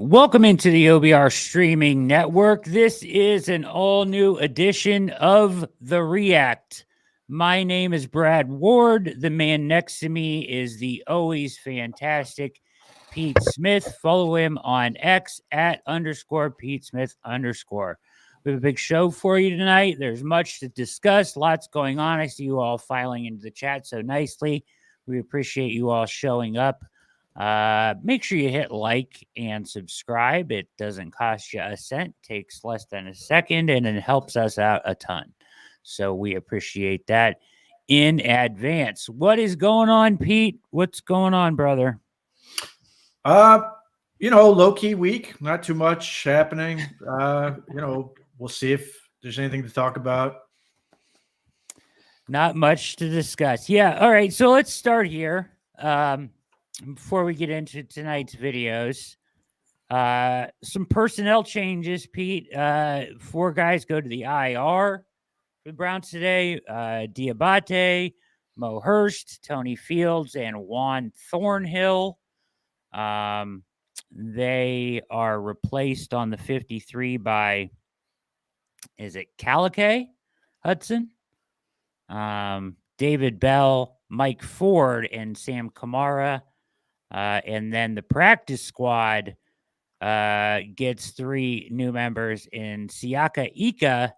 Welcome into the OBR streaming network. This is an all new edition of The React. My name is Brad Ward. The man next to me is the always fantastic Pete Smith. Follow him on X at _Pete Smith _. We have a big show for you tonight. There's much to discuss, lots going on. I see you all filing into the chat so nicely. We appreciate you all showing up. Make sure you hit like and subscribe. It doesn't cost you a cent, takes less than a second, and it helps us out a ton. So we appreciate that in advance. What is going on, Pete? What's going on, brother? Low-key week, not too much happening. We'll see if there's anything to talk about. Not much to discuss. Yeah. All right. So let's start here. Before we get into tonight's videos, some personnel changes, Pete. 4 guys go to the IR for the Browns today. Diabate, Mo Hurst, Tony Fields, and Juan Thornhill. They are replaced on the 53 by, is it Calique Hudson? David Bell, Mike Ford, and Sam Kamara. And then the practice squad gets 3 new members in Siaka Ika,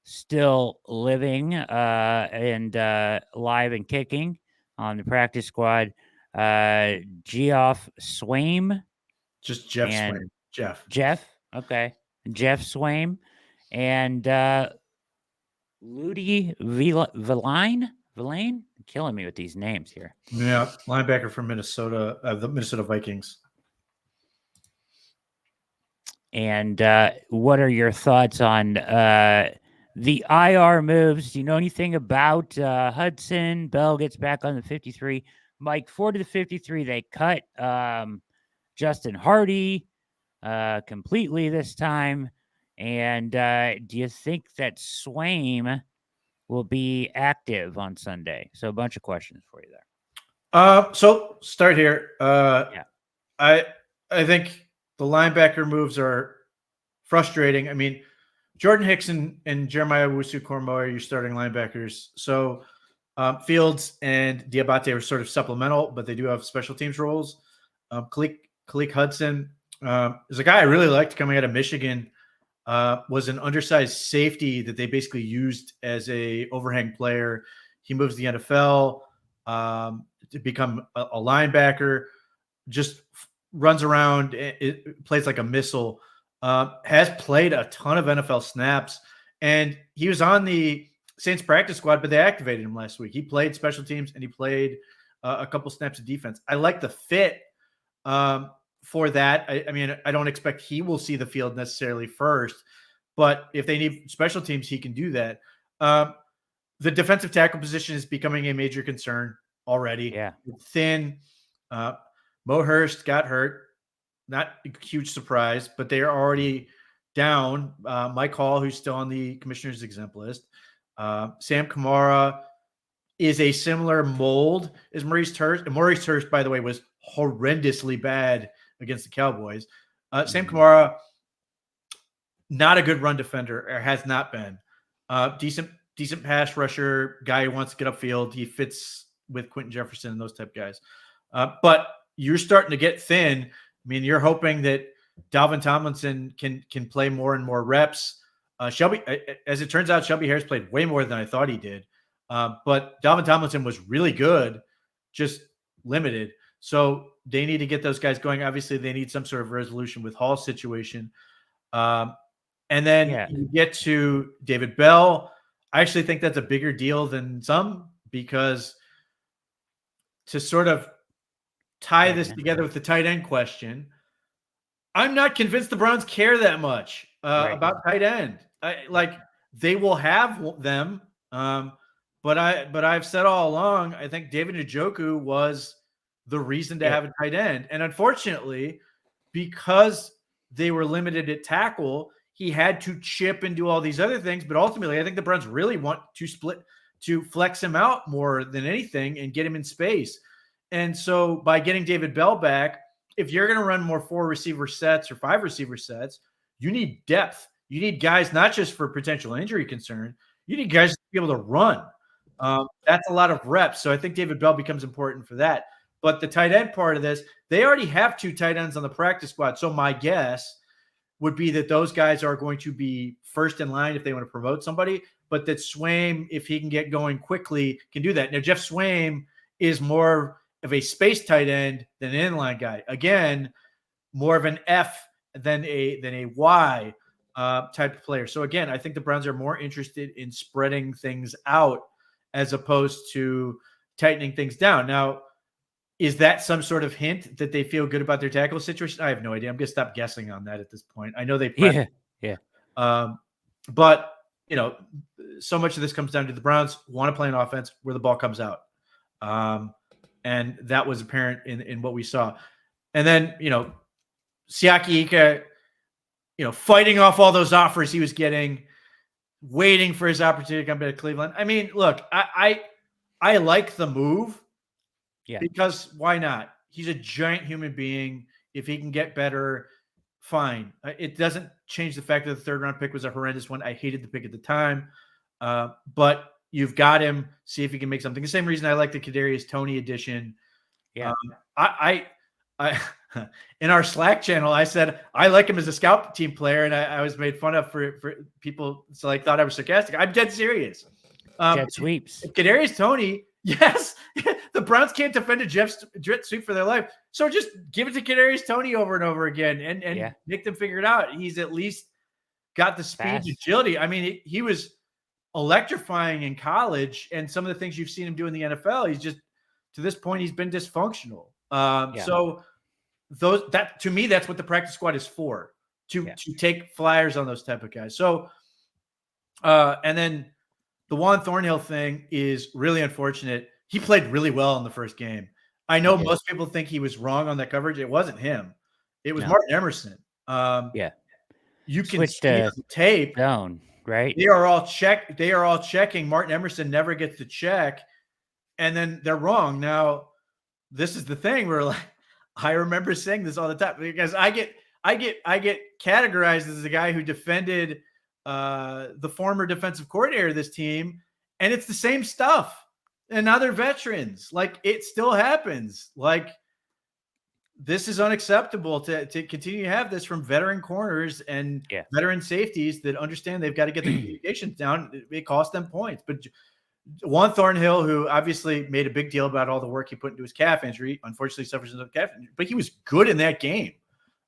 still living and live and kicking on the practice squad. Geoff Swaim. Just Jeff Swaim. Jeff. Okay. Jeff Swaim. And Ludi Villain. Killing me with these names here. Yeah, linebacker from Minnesota, the Minnesota Vikings. And what are your thoughts on the IR moves? Do you know anything about Hudson? Bell gets back on the 53. Mike Ford to the 53. They cut Justin Hardy completely this time. And do you think that Swaim will be active on Sunday? So a bunch of questions for you there. So start here. Yeah. I think the linebacker moves are frustrating. I mean, Jordan Hicks and Jeremiah Owusu-Koramoah are your starting linebackers. So Fields and Diabate are sort of supplemental, but they do have special teams roles. Khaleke Hudson is a guy I really liked coming out of Michigan. Was an undersized safety that they basically used as a overhang player. He moves to the NFL to become a linebacker, just runs around, it plays like a missile, has played a ton of NFL snaps, and he was on the Saints practice squad, but they activated him last week. He played special teams, and he played a couple snaps of defense. I like the fit for that. I mean, I don't expect he will see the field necessarily first, but if they need special teams, he can do that. The defensive tackle position is becoming a major concern already. Yeah. Thin. Mo Hurst got hurt. Not a huge surprise, but they are already down. Mike Hall, who's still on the commissioner's exempt list. Sam Kamara is a similar mold as Maurice Hurst. And Maurice Hurst, by the way, was horrendously bad against the Cowboys. Sam Kamara, not a good run defender, or has not been. Decent pass rusher, guy who wants to get upfield. He fits with Quentin Jefferson and those type of guys. But you're starting to get thin. I mean, you're hoping that Dalvin Tomlinson can play more and more reps. Shelby, as it turns out, Shelby Harris played way more than I thought he did. But Dalvin Tomlinson was really good, just limited. So they need to get those guys going. Obviously, they need some sort of resolution with Hall's situation. And then you get to David Bell. I actually think that's a bigger deal than some, because to sort of tie this together with the tight end question, I'm not convinced the Browns care that much about tight end. They will have them, but I've said all along, I think David Njoku was the reason to have a tight end. And unfortunately, because they were limited at tackle, he had to chip and do all these other things. But ultimately, I think the Browns really want to flex him out more than anything and get him in space. And so by getting David Bell back, if you're going to run more 4 receiver sets or 5 receiver sets, you need depth. You need guys not just for potential injury concern. You need guys to be able to run. That's a lot of reps. So I think David Bell becomes important for that. But the tight end part of this, they already have 2 tight ends on the practice squad. So my guess would be that those guys are going to be first in line if they want to promote somebody, but that Swaim, if he can get going quickly, can do that. Now, Jeff Swaim is more of a space tight end than an inline guy. Again, more of an F than a Y type of player. So again, I think the Browns are more interested in spreading things out as opposed to tightening things down. Now, is that some sort of hint that they feel good about their tackle situation? I have no idea. I'm going to stop guessing on that at this point. I know they Yeah. But, so much of this comes down to the Browns want to play an offense where the ball comes out. And that was apparent in what we saw. And then, Siaki Ika, fighting off all those offers he was getting, waiting for his opportunity to come to Cleveland. I mean, look, I like the move. Yeah. Because why not? He's a giant human being. If he can get better, fine. It doesn't change the fact that the 3rd round pick was a horrendous one. I hated the pick at the time. But you've got him. See if he can make something. The same reason I like the Kadarius Toney edition. Yeah. I in our Slack channel, I said I like him as a scout team player, and I was made fun of for people. So I thought I was sarcastic. I'm dead serious. Jet sweeps. Kadarius Toney. Yes, the Browns can't defend a jet sweep for their life. So just give it to Kadarius Toney over and over again and make them figure it out. He's at least got the speed and agility. I mean, he was electrifying in college, and some of the things you've seen him do in the NFL, he's just, to this point, he's been dysfunctional. So that to me, that's what the practice squad is for, to take flyers on those type of guys. So, and then the Juan Thornhill thing is really unfortunate. He played really well in the first game. I know most people think he was wrong on that coverage. It wasn't him. It was Martin Emerson. You can see on the tape down, right? They are all checking. Martin Emerson never gets the check, and then they're wrong. Now, this is the thing where, like, I remember saying this all the time because I get categorized as a guy who defended the former defensive coordinator of this team, and it's the same stuff. And now they're veterans. Like, it still happens. Like, this is unacceptable to continue to have this from veteran corners and veteran safeties that understand they've got to get the communications down. It costs them points. But Juan Thornhill, who obviously made a big deal about all the work he put into his calf injury, unfortunately suffers from calf injury, but he was good in that game.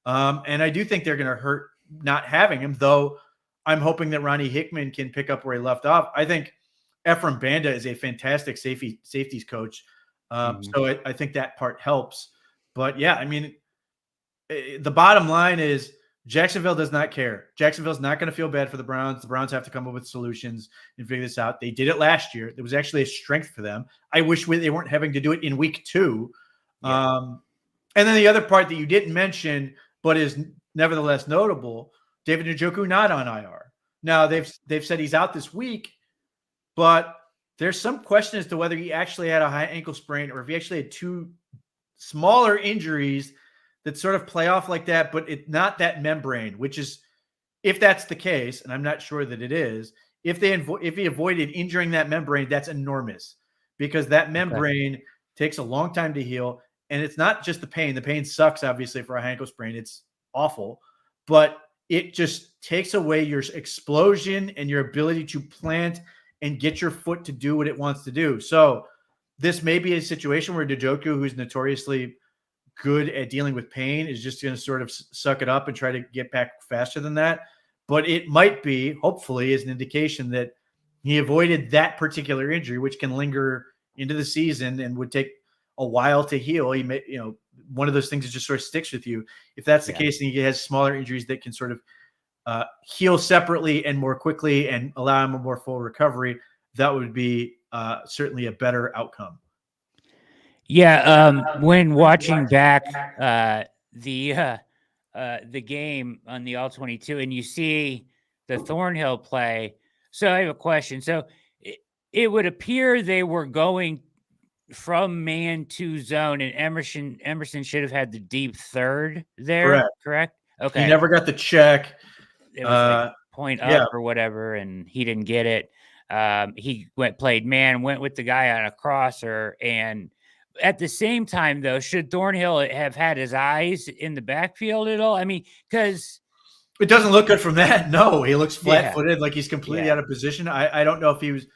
And I do think they're going to hurt not having him, though. I'm hoping that Ronnie Hickman can pick up where he left off. I think Ephraim Banda is a fantastic safeties coach. So I think that part helps. But yeah, I mean, the bottom line is Jacksonville does not care. Jacksonville's not going to feel bad for the Browns. The Browns have to come up with solutions and figure this out. They did it last year. It was actually a strength for them. I wish they weren't having to do it in week 2. And then the other part that you didn't mention, but is nevertheless notable, David Njoku not on IR. Now they've said he's out this week, but there's some question as to whether he actually had a high ankle sprain or if he actually had 2 smaller injuries that sort of play off like that, but it's not that membrane, which is, if that's the case, and I'm not sure that it is, if he avoided injuring that membrane, that's enormous because that membrane takes a long time to heal. And it's not just the pain. The pain sucks, obviously, for a ankle sprain. It's awful, but it just takes away your explosion and your ability to plant and get your foot to do what it wants to do. So this may be a situation where Njoku, who's notoriously good at dealing with pain, is just going to sort of suck it up and try to get back faster than that. But it might be, hopefully, as an indication that he avoided that particular injury, which can linger into the season and would take a while to heal. He may, one of those things that just sort of sticks with you. If that's the case, and he has smaller injuries that can sort of heal separately and more quickly and allow him a more full recovery, that would be certainly a better outcome. Yeah. When watching back the game on the All-22 and you see the Thornhill play. So I have a question. So it would appear they were going from man to zone, and Emerson should have had the deep third there, Correct. correct? He Okay. never got the check. It was like point Yeah, up or whatever, and he didn't get it. He played man, went with the guy on a crosser, and at the same time, though, should Thornhill have had his eyes in the backfield at all? I mean, because it doesn't look good from that. No, he looks yeah, flat-footed, like he's completely yeah, out of position. I don't know if he was,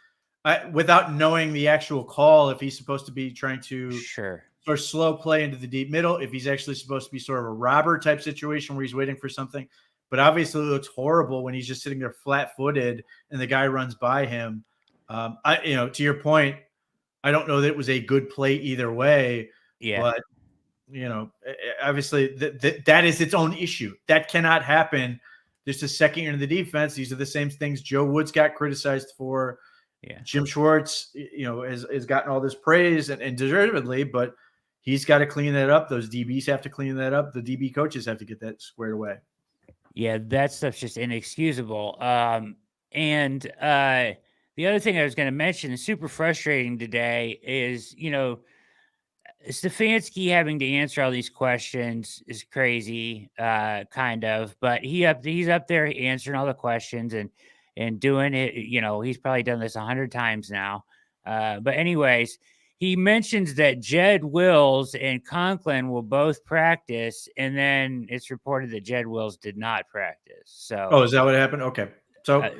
without knowing the actual call, if he's supposed to be trying to sure, sort of slow play into the deep middle, if he's actually supposed to be sort of a robber type situation where he's waiting for something. But obviously, it looks horrible when he's just sitting there flat-footed and the guy runs by him. To your point, I don't know that it was a good play either way, yeah, but obviously that is its own issue. That cannot happen. Just a second year in the defense. These are the same things Joe Woods got criticized for. yeah. Jim Schwartz, has gotten all this praise and deservedly, but he's got to clean that up. Those DBs have to clean that up. The DB coaches have to get that squared away. Yeah, that stuff's just inexcusable. And the other thing I was going to mention, super frustrating today, is Stefanski having to answer all these questions is crazy, kind of. But he's up there answering all the questions and doing it. He's probably done this 100 times now. But anyways, he mentions that Jed Wills and Conklin will both practice, and then it's reported that Jed Wills did not practice. So, Is that what happened? Okay, so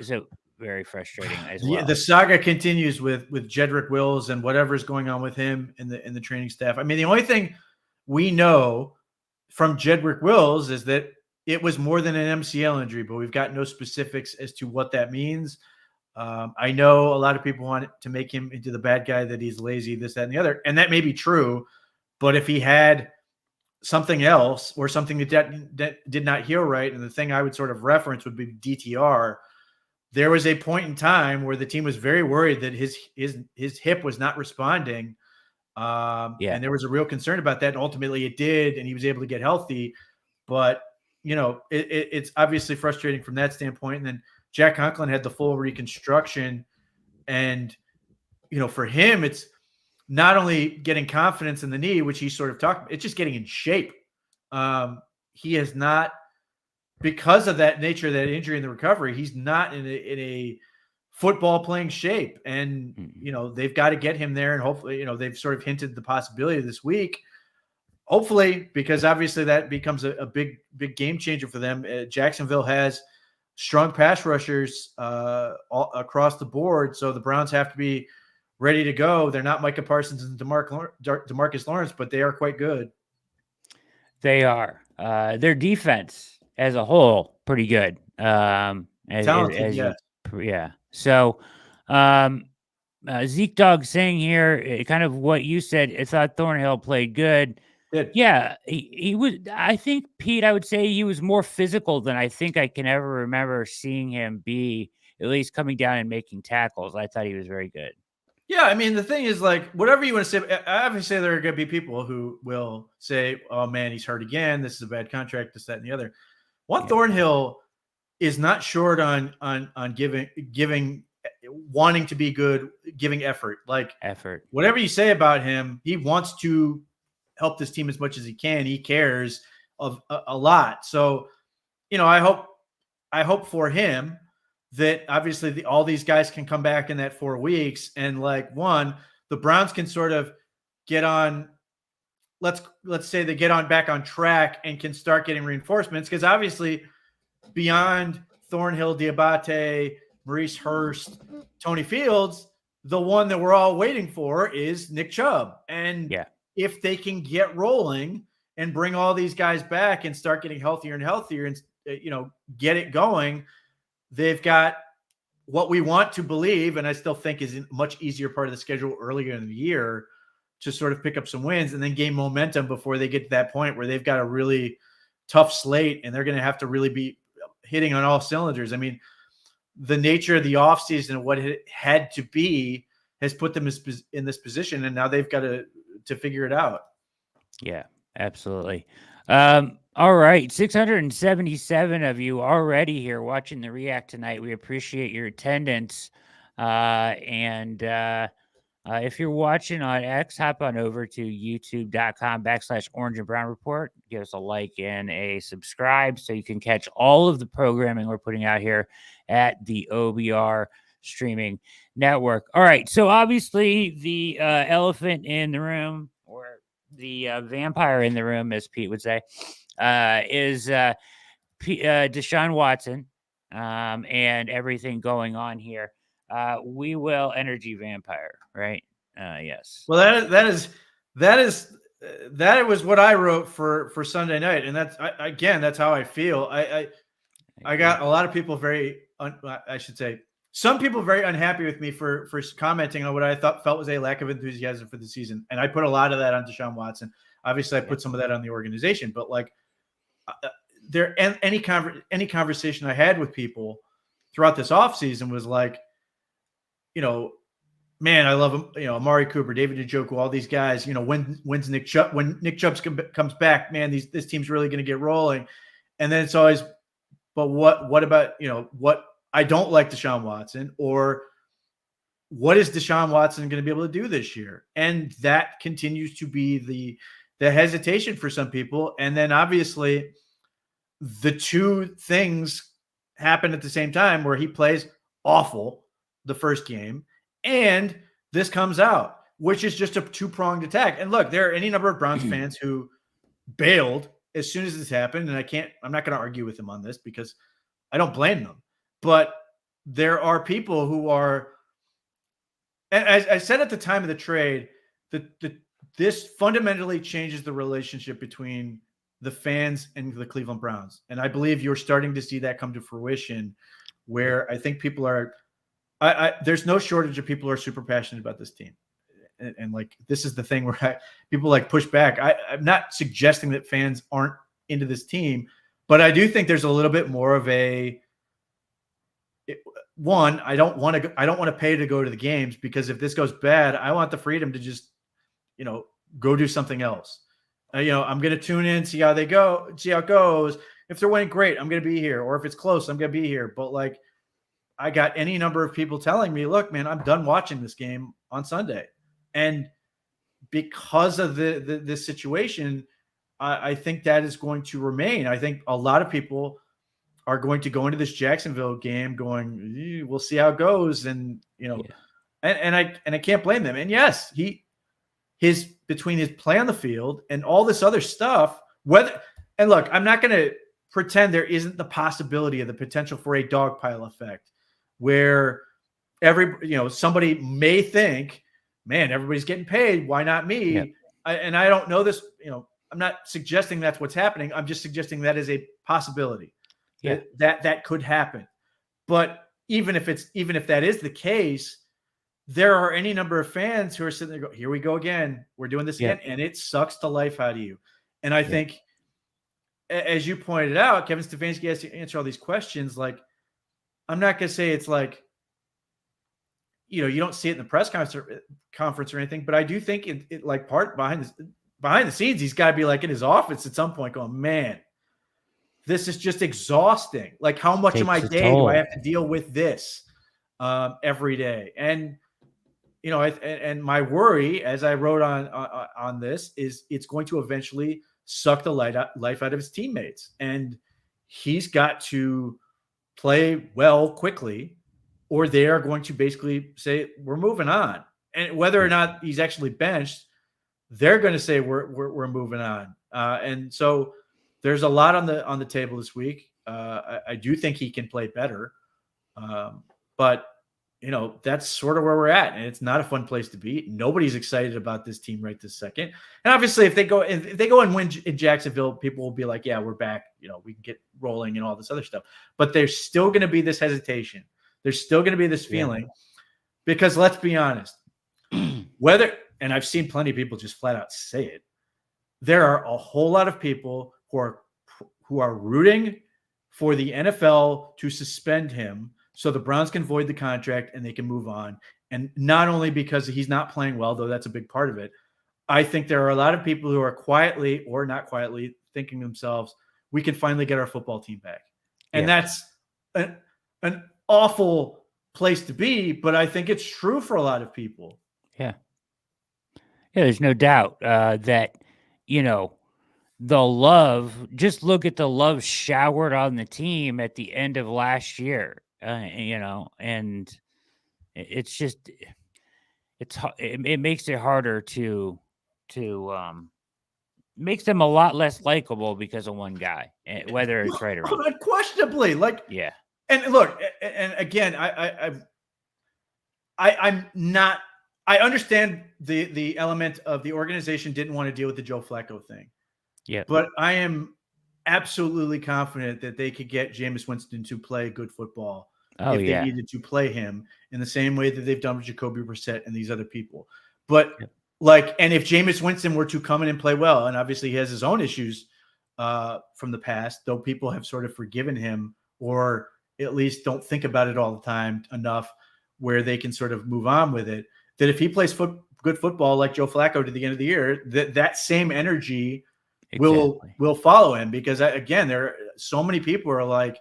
very frustrating as well. the saga continues with Jedrick Wills and whatever's going on with him in the training staff. I mean, the only thing we know from Jedrick Wills is that it was more than an MCL injury, but we've got no specifics as to what that means. I know a lot of people want to make him into the bad guy, that he's lazy, this, that, and the other. And that may be true. But if he had something else or something that did not heal right, and the thing I would sort of reference would be DTR, there was a point in time where the team was very worried that his hip was not responding. And there was a real concern about that. And ultimately it did, and he was able to get healthy. But, it's obviously frustrating from that standpoint. And then Jack Conklin had the full reconstruction. And, for him, it's not only getting confidence in the knee, which he sort of talked about, it's just getting in shape. He has not, because of that nature of that injury and the recovery, he's not in a football playing shape. And, they've got to get him there. And hopefully, they've sort of hinted the possibility this week. Hopefully, because obviously that becomes a big game changer for them. Jacksonville has strong pass rushers all across the board. So the Browns have to be ready to go. They're not Micah Parsons and DeMarcus Lawrence, but they are quite good. They are. Their defense as a whole, pretty good. Talented, yes. Yeah. So, Zeke Dog saying here, kind of what you said. I thought Thornhill played good. Good. Yeah, he was. I think, Pete, I would say he was more physical than I think I can ever remember seeing him be. At least coming down and making tackles, I thought he was very good. Yeah, I mean, the thing is, like, whatever you want to say, obviously there are going to be people who will say, oh, man, he's hurt again. This is a bad contract, this, that, and the other. Thornhill is not short on giving, wanting to be good, giving effort. Like, whatever you say about him, he wants to help this team as much as he can. He cares of a lot. So, I hope for him that obviously all these guys can come back in that 4 weeks, and the Browns can sort of get on, let's say they get on back on track and can start getting reinforcements. Because obviously beyond Thornhill, Diabate, Maurice Hurst, Tony Fields, the one that we're all waiting for is Nick Chubb. And if they can get rolling and bring all these guys back and start getting healthier and healthier and, get it going, they've got what we want to believe, and I still think is a much easier part of the schedule earlier in the year, to sort of pick up some wins and then gain momentum before they get to that point where they've got a really tough slate and they're going to have to really be hitting on all cylinders. I mean, the nature of the offseason and what it had to be has put them in this position, and now they've got to figure it out. Yeah, absolutely. All right, 677 of you already here watching the React tonight. We appreciate your attendance. And If you're watching on X, hop on over to youtube.com/Orange and Brown Report. Give us a like and a subscribe so you can catch all of the programming we're putting out here at the OBR streaming network. All right. So obviously the elephant in the room, or the vampire in the room, as Pete would say, is Deshaun Watson, and everything going on here. We will energy vampire, right? Yes. Well, that was what I wrote for Sunday night, and that's how I feel. I got a lot of people I should say, some people very unhappy with me for commenting on what I felt was a lack of enthusiasm for the season, and I put a lot of that on Deshaun Watson. Obviously, I put some of that on the organization, but like any conversation I had with people throughout this offseason was like, man, I love him. Amari Cooper, David Njoku, all these guys. When Nick Chubb comes back, man, this team's really going to get rolling. And then it's always, but what about what I don't like Deshaun Watson, or what is Deshaun Watson going to be able to do this year? And that continues to be the hesitation for some people. And then obviously the two things happen at the same time, where he plays awful the first game, and this comes out, which is just a two-pronged attack. And look, there are any number of Browns fans who bailed as soon as this happened, and I'm not going to argue with them on this because I don't blame them. But there are people who are, and as I said at the time of the trade, this fundamentally changes the relationship between the fans and the Cleveland Browns. And I believe you're starting to see that come to fruition, where I think people are, there's no shortage of people who are super passionate about this team. And like, this is the thing where people like push back. I'm not suggesting that fans aren't into this team, but I do think there's a little bit more of I don't want to pay to go to the games, because if this goes bad, I want the freedom to just, go do something else. I'm going to tune in, see how it goes. If they're winning, great, I'm going to be here. Or if it's close, I'm going to be here. But like, I got any number of people telling me, look, man, I'm done watching this game on Sunday. And because of this situation, I think that is going to remain. I think a lot of people are going to go into this Jacksonville game going, we'll see how it goes. And, and I can't blame them. And yes, between his play on the field and all this other stuff, and look, I'm not going to pretend there isn't the possibility of the potential for a dogpile effect, where somebody may think, man, everybody's getting paid, why not me? Yeah. And I don't know this, I'm not suggesting that's what's happening. I'm just suggesting that is a possibility. Yeah. That could happen. But even if that is the case, there are any number of fans who are sitting there going, here we go again. We're doing this again. And it sucks the life out of you. And I think, as you pointed out, Kevin Stefanski has to answer all these questions. Like, I'm not going to say it's like, you don't see it in the press conference or anything, but I do think it like part behind the scenes, he's got to be like in his office at some point going, man, this is just exhausting. Like, how much of my day do I have to deal with this every day? And, and my worry, as I wrote on this, is it's going to eventually suck the life out of his teammates. And he's got to play well quickly, or they are going to basically say, we're moving on. And whether or not he's actually benched, they're going to say we're moving on. And so there's a lot on the table this week. I do think he can play better. But that's sort of where we're at, and it's not a fun place to be. Nobody's excited about this team right this second. And obviously, if they go and win in Jacksonville, people will be like, "Yeah, we're back. We can get rolling and all this other stuff." But there's still going to be this hesitation. There's still going to be this feeling, because let's be honest, and I've seen plenty of people just flat out say it, there are a whole lot of people who are rooting for the NFL to suspend him, so the Browns can void the contract and they can move on. And not only because he's not playing well, though that's a big part of it. I think there are a lot of people who are quietly or not quietly thinking to themselves, we can finally get our football team back. And that's an awful place to be, but I think it's true for a lot of people. Yeah. Yeah, there's no doubt that, you know, just look at the love showered on the team at the end of last year, and it's just, it makes it harder to makes them a lot less likable because of one guy, whether it's right or wrong. Unquestionably, like, Yeah. and look, and again, I'm not. I understand the element of the organization didn't want to deal with the Joe Flacco thing, Yeah. but I am absolutely confident that they could get Jameis Winston to play good football Oh, if they yeah. needed to play him in the same way that they've done with Jacoby Brissett and these other people. But Yep. and if Jameis Winston were to come in and play well, and obviously he has his own issues from the past, though people have sort of forgiven him or at least don't think about it all the time enough where they can sort of move on with it. That if he plays good football like Joe Flacco to the end of the year, that same energy Exactly. will follow him, because again, there are so many people who are like,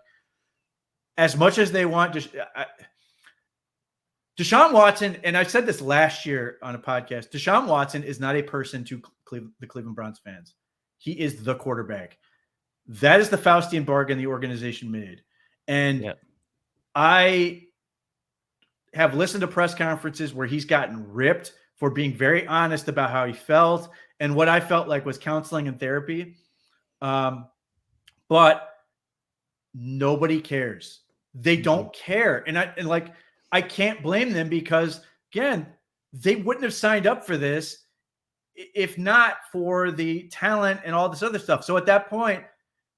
as much as they want Deshaun Watson, and I said this last year on a podcast, Deshaun Watson is not a person to the Cleveland Browns fans. He is the quarterback. That is the Faustian bargain the organization made. And Yep. I have listened to press conferences where he's gotten ripped for being very honest about how he felt and what I felt like was counseling and therapy. But nobody cares. They don't care. And I can't blame them, because again, they wouldn't have signed up for this if not for the talent and all this other stuff. So at that point,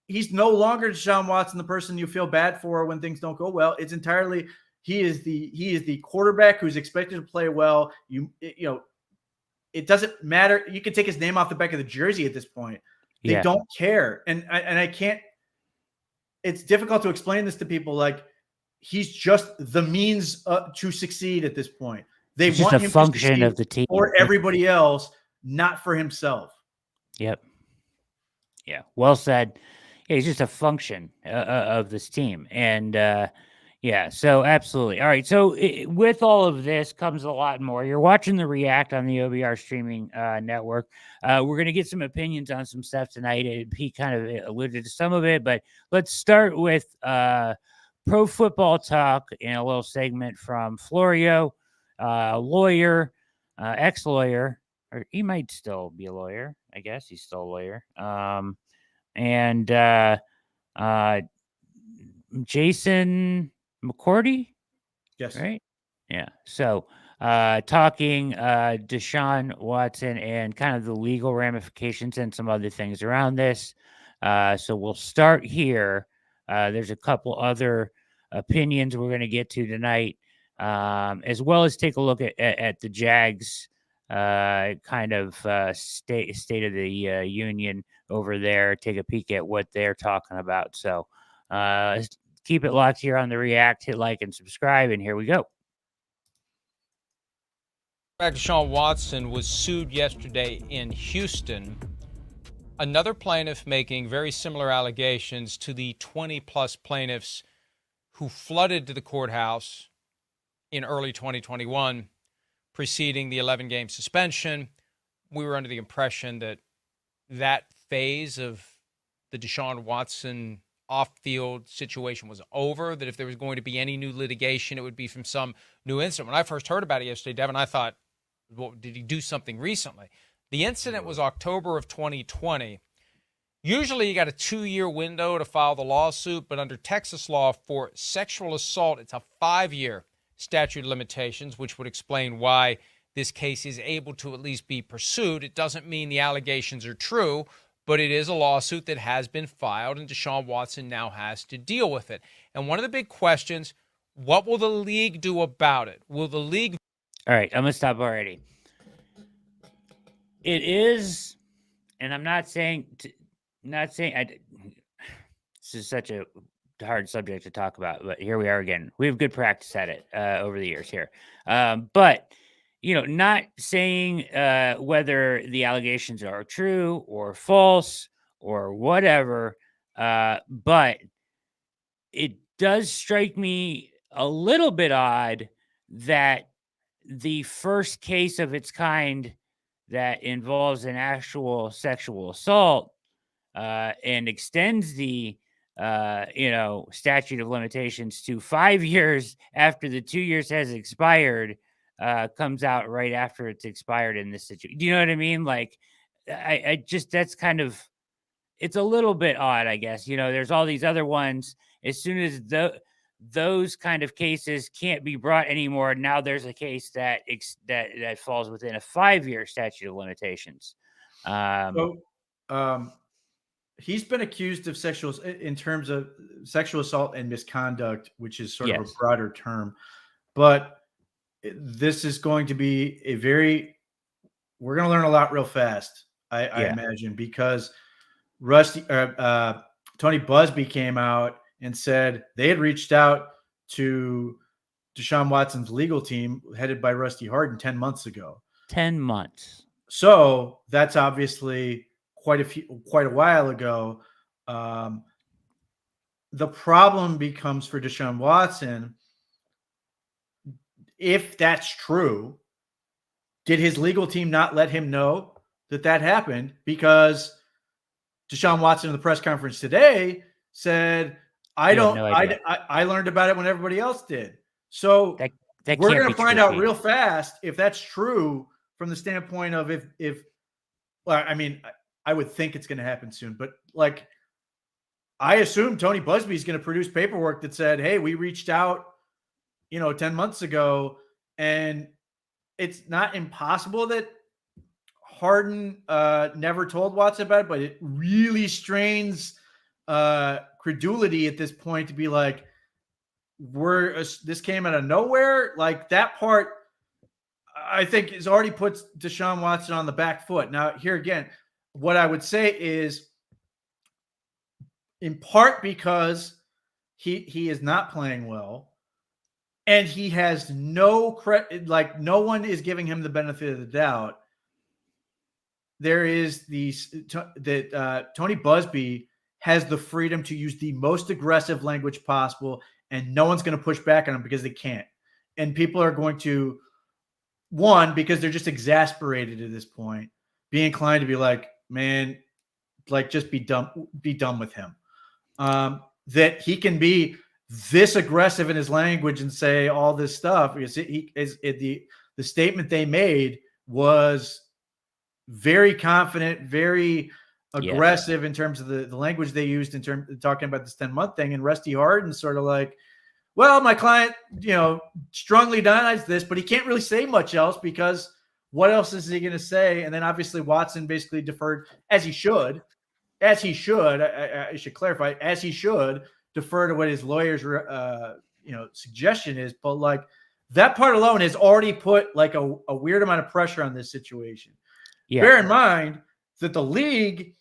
he's no longer Deshaun Watson, the person you feel bad for when things don't go well. It's entirely he is the quarterback who's expected to play well. It doesn't matter. You can take his name off the back of the jersey at this point. They don't care. And I can't. It's difficult to explain this to people. Like, he's just the means to succeed at this point. They It's want just a him to function succeed of the team. for everybody else, not for himself. Yep. Yeah. Well said. Yeah, he's just a function of this team. And yeah, so absolutely. All right. So with all of this comes a lot more. You're watching the React on the OBR streaming network. We're going to get some opinions on some stuff tonight. Pete kind of alluded to some of it, but let's start with pro football talk in a little segment from Florio, lawyer, ex-lawyer, or he might still be a lawyer. I guess he's still a lawyer. And Jason McCourty, Yes. right? Yeah. So talking Deshaun Watson and kind of the legal ramifications and some other things around this. So we'll start here. There's a couple other opinions we're going to get to tonight, as well as take a look at the Jags kind of state of the union over there, take a peek at what they're talking about. So keep it locked here on the React, hit like and subscribe, and here we go. Deshaun Watson was sued yesterday in Houston. Another plaintiff making very similar allegations to the 20-plus plaintiffs who flooded to the courthouse in early 2021, preceding the 11-game suspension. We were under the impression that that phase of the Deshaun Watson off-field situation was over, that if there was going to be any new litigation, it would be from some new incident. When I first heard about it yesterday, Devin, I thought, well, did he do something recently? The incident was October of 2020. Usually you got a 2-year window to file the lawsuit, but under Texas law for sexual assault, it's a 5-year statute of limitations, which would explain why this case is able to at least be pursued. It doesn't mean the allegations are true, but it is a lawsuit that has been filed, and Deshaun Watson now has to deal with it. And one of the big questions, what will the league do about it? Will the league... All right, I'm going to stop already. It is, and I'm not saying, this is such a hard subject to talk about, but here we are again. We have good practice at it over the years here. But, not saying whether the allegations are true or false or whatever, but it does strike me a little bit odd that the first case of its kind that involves an actual sexual assault and extends the statute of limitations to 5 years after the 2 years has expired, comes out right after it's expired in this situation. Do you know what I mean? Like, I just, that's kind of, it's a little bit odd, I guess. There's all these other ones. As soon as those kind of cases can't be brought anymore, now there's a case that that falls within a 5-year statute of limitations. So, he's been accused of in terms of sexual assault and misconduct, which is sort of a broader term. But this is going to be we're going to learn a lot real fast, I imagine, because Tony Busby came out and said they had reached out to Deshaun Watson's legal team headed by Rusty Hardin 10 months ago. 10 months. So that's obviously quite a while ago. The problem becomes for Deshaun Watson, if that's true, did his legal team not let him know that happened? Because Deshaun Watson in the press conference today said, I learned about it when everybody else did. So that we're going to find out real fast if that's true from the standpoint of I would think it's going to happen soon, but like, I assume Tony Busby is going to produce paperwork that said, hey, we reached out, 10 months ago, and it's not impossible that Harden never told Watson about it, but it really strains credulity at this point to be like, this came out of nowhere. Like, that part, I think, is already puts Deshaun Watson on the back foot. Now, here again, what I would say is, in part because he is not playing well, and he has no credit, like no one is giving him the benefit of the doubt. There is Tony Busby has the freedom to use the most aggressive language possible, and no one's going to push back on him because they can't. And people are going to, one, because they're just exasperated at this point, be inclined to be like, man, like, just be done with him. That he can be this aggressive in his language and say all this stuff, because the statement they made was very confident, very aggressive in terms of the language they used in terms of talking about this 10-month thing. And Rusty Hardin sort of like, well, my client, strongly denies this, but he can't really say much else, because what else is he going to say? And then obviously Watson basically deferred, as he should. I should clarify, as he should defer to what his lawyer's, suggestion is. But like, that part alone has already put like a weird amount of pressure on this situation. Yeah. Bear in mind that the league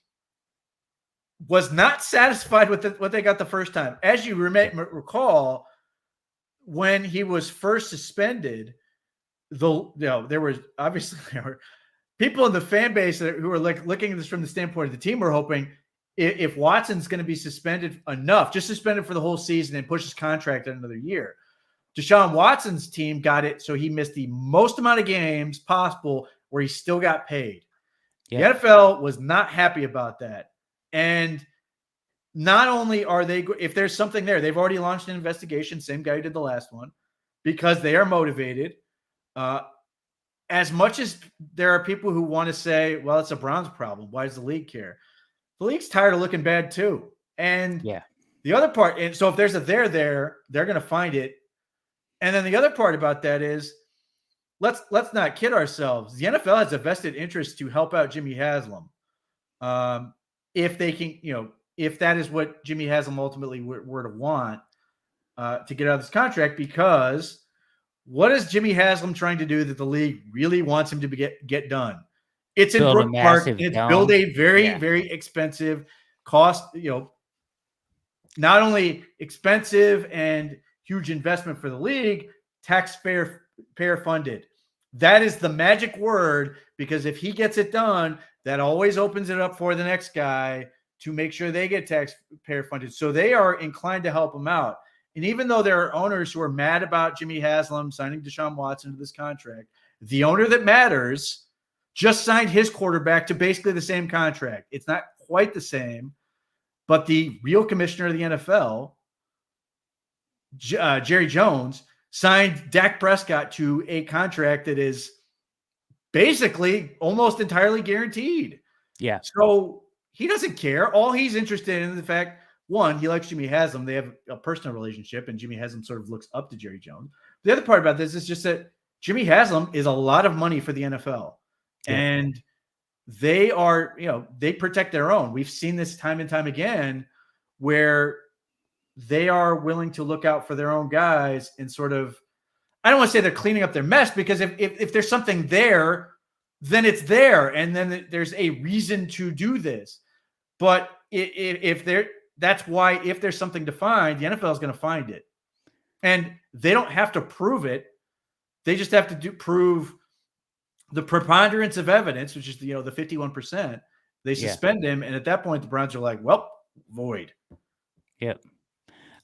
was not satisfied with what they got the first time. As you recall, when he was first suspended, there were people in the fan base who were like looking at this from the standpoint of the team were hoping, if Watson's going to be suspended enough, just suspended for the whole season and push his contract another year. Deshaun Watson's team got it so he missed the most amount of games possible where he still got paid. Yeah. The NFL was not happy about that. And not only are they, if there's something there, they've already launched an investigation, same guy who did the last one, because they are motivated. As much as there are people who want to say, well, it's a Browns problem, why does the league care? The league's tired of looking bad too. And the other part, and so if there's a there, they're going to find it. And then the other part about that is, let's not kid ourselves. The NFL has a vested interest to help out Jimmy Haslam. If they can, if that is what Jimmy Haslam ultimately were to want to get out of this contract, because what is Jimmy Haslam trying to do that the league really wants him to get done? It's in Brook Park. It's build a very, very expensive cost, not only expensive and huge investment for the league, taxpayer funded. That is the magic word, because if he gets it done, that always opens it up for the next guy to make sure they get taxpayer funded. So they are inclined to help him out. And even though there are owners who are mad about Jimmy Haslam signing Deshaun Watson to this contract, the owner that matters, just signed his quarterback to basically the same contract. It's not quite the same, but the real commissioner of the NFL, Jerry Jones, signed Dak Prescott to a contract that is basically almost entirely guaranteed. Yeah. So he doesn't care. All he's interested in is the fact, one, he likes Jimmy Haslam. They have a personal relationship, and Jimmy Haslam sort of looks up to Jerry Jones. The other part about this is just that Jimmy Haslam is a lot of money for the NFL. Yeah. And they are, they protect their own. We've seen this time and time again where they are willing to look out for their own guys and sort of, I don't want to say they're cleaning up their mess, because if there's something there, then it's there. And then there's a reason to do this. But that's why if there's something to find, the NFL is going to find it. And they don't have to prove it. They just have to prove the preponderance of evidence, which is the 51%. They suspend him, and at that point, the Browns are like, well, void. Yep.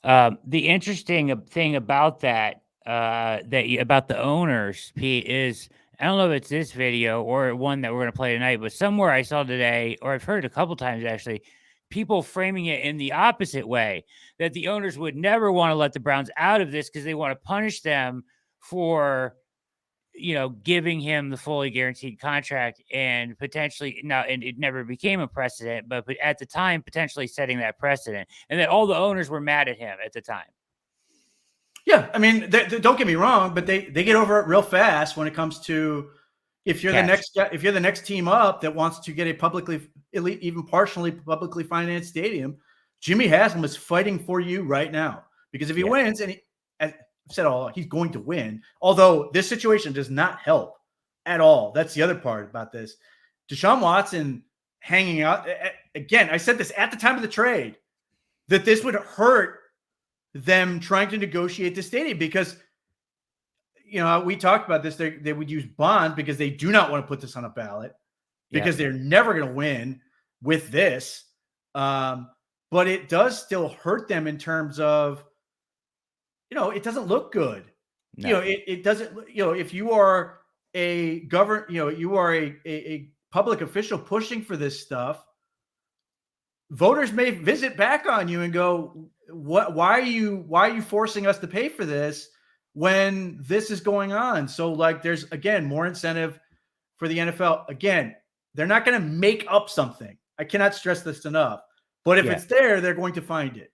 The interesting thing about that, about the owners, Pete, is I don't know if it's this video or one that we're going to play tonight, but somewhere I saw today, or I've heard a couple times actually, people framing it in the opposite way, that the owners would never want to let the Browns out of this because they want to punish them for, giving him the fully guaranteed contract and potentially and it never became a precedent, but at the time, potentially setting that precedent, and that all the owners were mad at him at the time. Yeah. I mean, don't get me wrong, but they get over it real fast when it comes to, if you're the next team up that wants to get a even partially publicly financed stadium, Jimmy Haslam is fighting for you right now, because if he wins, and I've said he's going to win, although this situation does not help at all. That's the other part about this. Deshaun Watson hanging out again. I said this at the time of the trade, that this would hurt them trying to negotiate the stadium, because we talked about this. They would use bonds because they do not want to put this on a ballot, because they're never going to win with this. But it does still hurt them in terms of, it doesn't look good. No. It doesn't, if you are a you are a public official pushing for this stuff, voters may visit back on you and go, why are you forcing us to pay for this when this is going on? So there's, again, more incentive for the NFL. Again, they're not going to make up something. I cannot stress this enough, but if it's there, they're going to find it.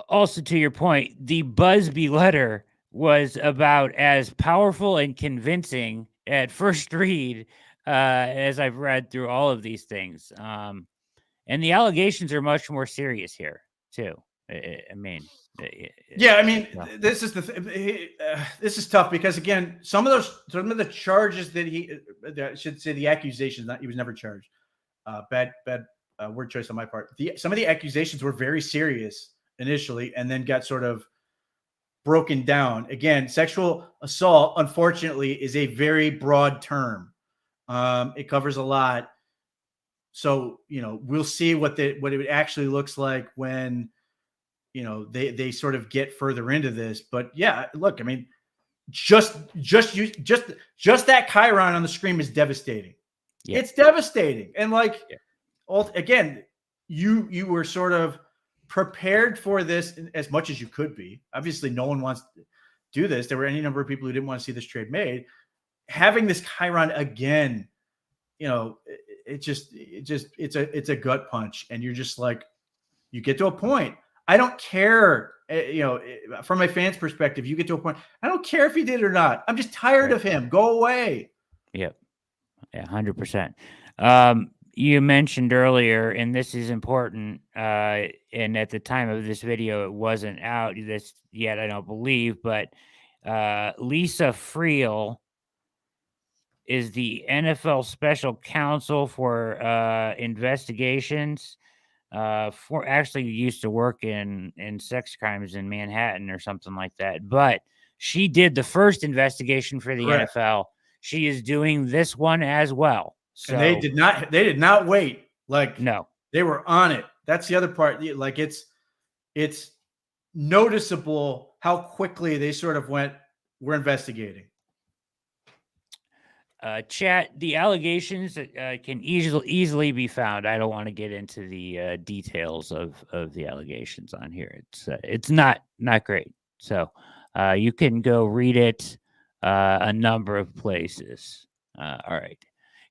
Also, to your point, the Busby letter was about as powerful and convincing at first read as I've read through all of these things. And the allegations are much more serious here, too. This is this is tough, because again, some of the charges that I should say the accusations, he was never charged. Bad word choice on my part. Some of the accusations were very serious initially, and then got sort of broken down. Again, sexual assault, unfortunately, is a very broad term. It covers a lot. So, we'll see what it actually looks like when, they sort of get further into this. But yeah, look, I mean, just that chyron on the screen is devastating. Yeah. It's devastating. And again, you were sort of prepared for this as much as you could be. Obviously, no one wants to do this. There were any number of people who didn't want to see this trade made. Having this chyron again, it's a gut punch, and you're just like, you get to a point. I don't care, from my fans' perspective, you get to a point. I don't care if he did or not. I'm just tired of him. Go away. Yep. Yeah, 100%. You mentioned earlier, and this is important, and at the time of this video, it wasn't out this yet, I don't believe, but Lisa Friel is the NFL special counsel for investigations. Actually used to work in sex crimes in Manhattan or something like that. But she did the first investigation for the NFL. She is doing this one as well. So, and they did not wait. No, they were on it. That's the other part. It's noticeable how quickly they sort of we're investigating. Chat, the allegations can easily be found. I don't want to get into the details of the allegations on here. It's not great. So you can go read it a number of places. All right,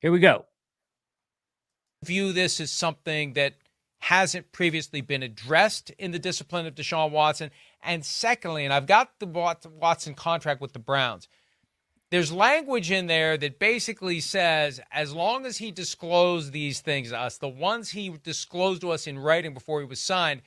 here we go. View this as something that hasn't previously been addressed in the discipline of Deshaun Watson. And secondly, and I've got the Watson contract with the Browns, there's language in there that basically says as long as he disclosed these things to us, the ones he disclosed to us in writing before he was signed,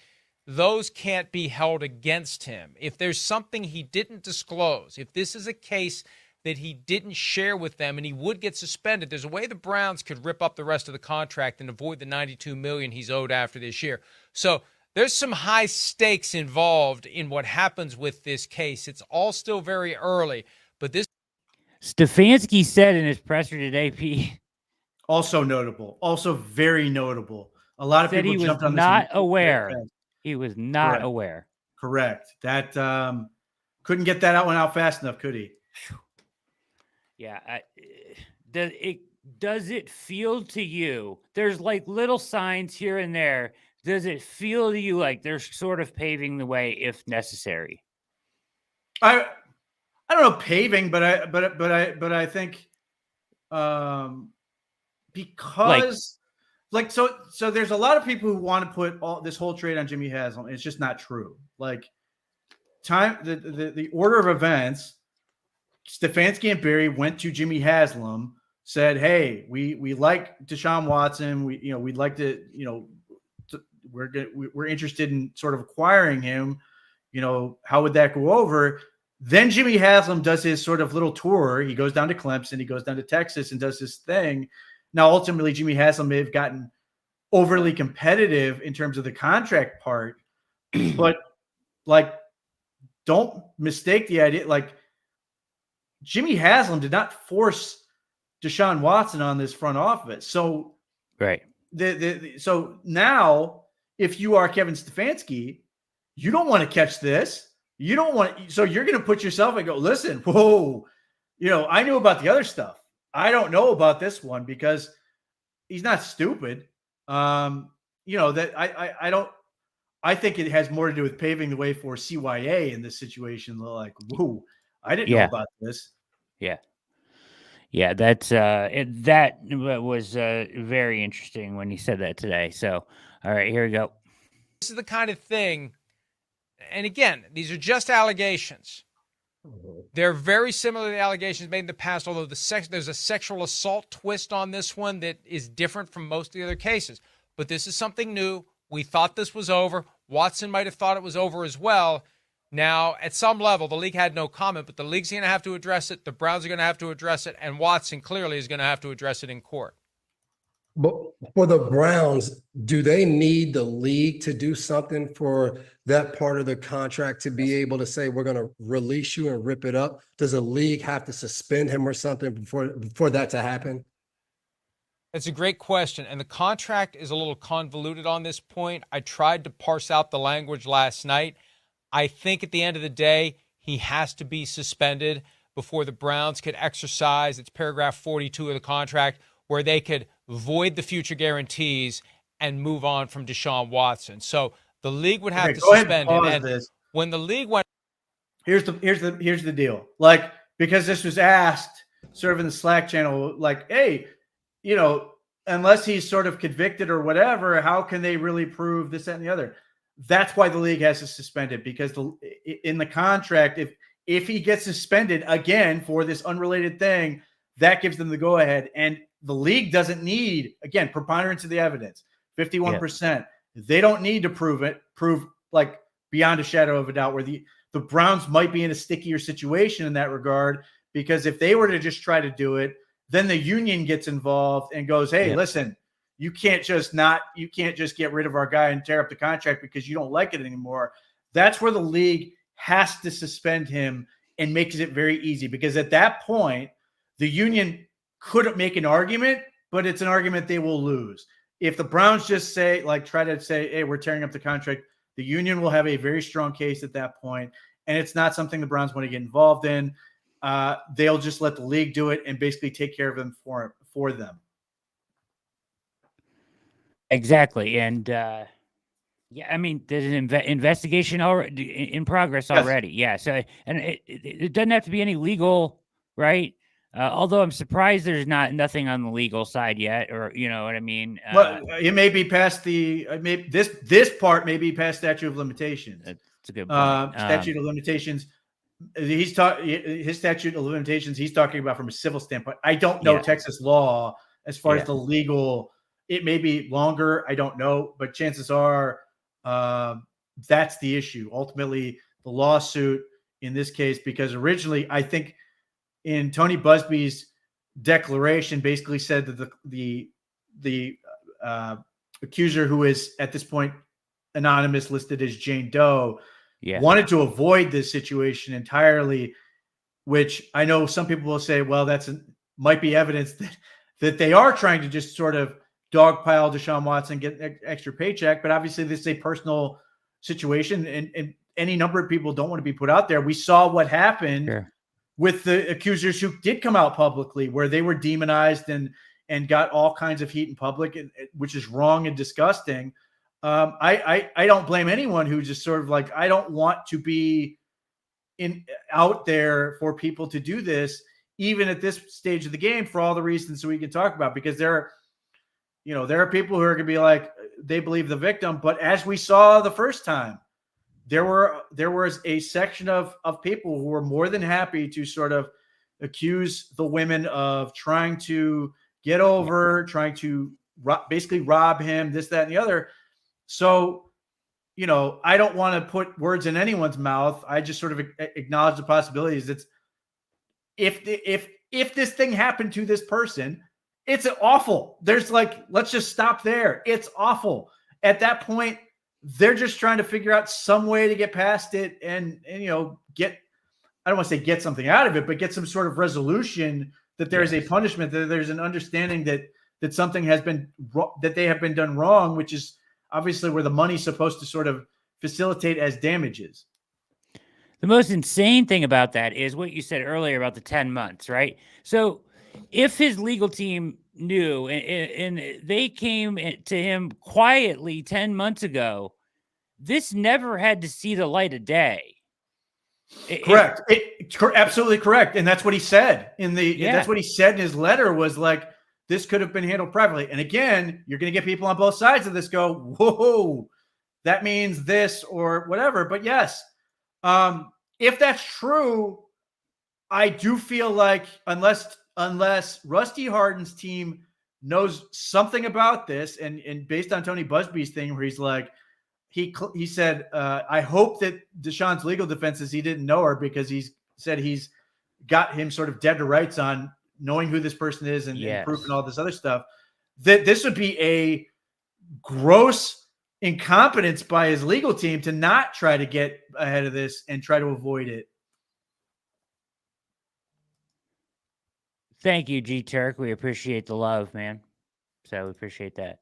those can't be held against him. If there's something he didn't disclose, if this is a case that he didn't share with them and he would get suspended, there's a way the Browns could rip up the rest of the contract and avoid the $92 million he's owed after this year. So there's some high stakes involved in what happens with this case. It's all still very early, but this Stefanski said in his presser today, Pete. Also notable. Also very notable. A lot of people he jumped was on not this. aware. He was not Correct. aware. Correct. That couldn't get that one out fast enough, could he? Yeah. Does it feel to you? There's like little signs here and there. Does it feel to you like they're sort of paving the way if necessary? I don't know paving, but I think because so there's a lot of people who want to put all this whole trade on Jimmy Haslam. It's just not true. Like the order of events, Stefanski and Barry went to Jimmy Haslam, said, "Hey, we like Deshaun Watson. We'd like to, we're interested in sort of acquiring him. How would that go over?" Then Jimmy Haslam does his sort of little tour. He goes down to Clemson, he goes down to Texas and does his thing. Now, ultimately, Jimmy Haslam may have gotten overly competitive in terms of the contract part, but don't mistake the idea. Like, Jimmy Haslam did not force Deshaun Watson on this front office. So, right. So now, if you are Kevin Stefanski, you don't want to catch this. You don't want – so you're going to put yourself and go, listen, whoa, I knew about the other stuff. I don't know about this one because he's not stupid. That I don't – I think it has more to do with paving the way for CYA in this situation. Like, whoa, I didn't know about this. Yeah. Yeah, that was very interesting when he said that today. So, all right, here we go. This is the kind of thing – and again, these are just allegations. They're very similar to the allegations made in the past, although there's a sexual assault twist on this one that is different from most of the other cases. But this is something new. We thought this was over. Watson might have thought it was over as well. Now, at some level, the league had no comment, but the league's going to have to address it. The Browns are going to have to address it, and Watson clearly is going to have to address it in court. But for the Browns, do they need the league to do something for that part of the contract to be able to say, we're going to release you and rip it up? Does the league have to suspend him or something before that to happen? That's a great question. And the contract is a little convoluted on this point. I tried to parse out the language last night. I think at the end of the day, he has to be suspended before the Browns could exercise its paragraph 42 of the contract, where they could void the future guarantees and move on from Deshaun Watson. So the league would have to suspend him. And when the league went, here's the deal. Like, because this was asked sort of in the Slack channel, like, hey, unless he's sort of convicted or whatever, how can they really prove this, that, and the other? That's why the league has to suspend it, because in the contract, if he gets suspended again for this unrelated thing, that gives them the go ahead. And the league doesn't need, again, preponderance of the evidence, 51%. Yeah. They don't need to prove like beyond a shadow of a doubt, where the Browns might be in a stickier situation in that regard, because if they were to just try to do it, then the union gets involved and goes, hey, listen, you can't just get rid of our guy and tear up the contract because you don't like it anymore. That's where the league has to suspend him and makes it very easy, because at that point, the union couldn't make an argument, but it's an argument they will lose. If the Browns just try to say, hey, we're tearing up the contract, the union will have a very strong case at that point, and it's not something the Browns want to get involved in. they'll just let the league do it and basically take care of them for them. Exactly. And yeah, I mean, there's an investigation already in progress already. Yeah. So, and it doesn't have to be any legal, right? Although I'm surprised there's nothing on the legal side yet, or you know what I mean. Well, it may be past the this part may be past statute of limitations. That's a good point. Statute of limitations. His statute of limitations. He's talking about from a civil standpoint. I don't know Texas law as far as the legal. It may be longer. I don't know, but chances are that's the issue. Ultimately, the lawsuit in this case, because originally I think in Tony Busby's declaration basically said that the accuser, who is at this point anonymous, listed as Jane Doe, wanted to avoid this situation entirely, which I know some people will say, well, might be evidence that they are trying to just sort of dogpile Deshaun Watson, get an extra paycheck. But obviously this is a personal situation, and any number of people don't want to be put out there. We saw what happened with the accusers who did come out publicly, where they were demonized and got all kinds of heat in public, which is wrong and disgusting. I don't blame anyone who just sort of like, I don't want to be out there for people to do this, even at this stage of the game, for all the reasons we can talk about, because there are people who are going to be like, they believe the victim. But as we saw the first time, there was a section of people who were more than happy to sort of accuse the women of trying to get over, trying to basically rob him, this, that, and the other. So, I don't want to put words in anyone's mouth. I just sort of acknowledge the possibilities. It's if this thing happened to this person, it's awful. There's let's just stop there. It's awful. At that point, they're just trying to figure out some way to get past it and get, I don't want to say get something out of it, but get some sort of resolution, that there is a punishment, that there's an understanding that something has been, that they have been done wrong, which is obviously where the money's supposed to sort of facilitate as damages. The most insane thing about that is what you said earlier about the 10 months, right? So if his legal team knew and they came to him quietly 10 months ago, this never had to see the light of day. Correct. Absolutely correct. And that's what he said that's what he said in his letter, was like, this could have been handled privately. And again, you're going to get people on both sides of this go, whoa, that means this or whatever. But yes, if that's true, I do feel like unless Rusty Harden's team knows something about this, and based on Tony Busby's thing, where he's like, he said, I hope that Deshaun's legal defense is he didn't know her, because he's said he's got him sort of dead to rights on knowing who this person is and proof and all this other stuff, that this would be a gross incompetence by his legal team to not try to get ahead of this and try to avoid it. Thank you, G Turk. We appreciate the love, man. So we appreciate that.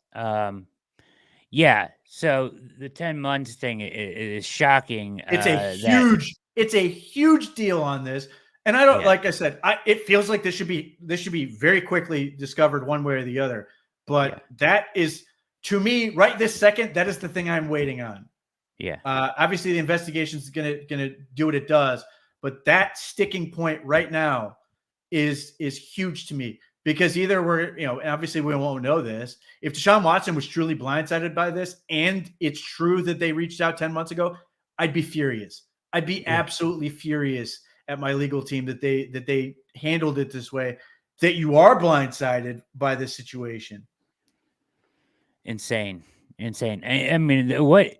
Yeah. So the 10 months thing is shocking. It's a huge deal on this. And I don't, like I said, it feels like this should be very quickly discovered one way or the other. But that is, to me, right this second, that is the thing I'm waiting on. Yeah. Obviously the investigation is gonna do what it does, but that sticking point right now is huge to me, because either we're, obviously we won't know this. If Deshaun Watson was truly blindsided by this, and it's true that they reached out 10 months ago, I'd be furious. I'd be absolutely furious at my legal team that they handled it this way, that you are blindsided by this situation. Insane. I mean, what?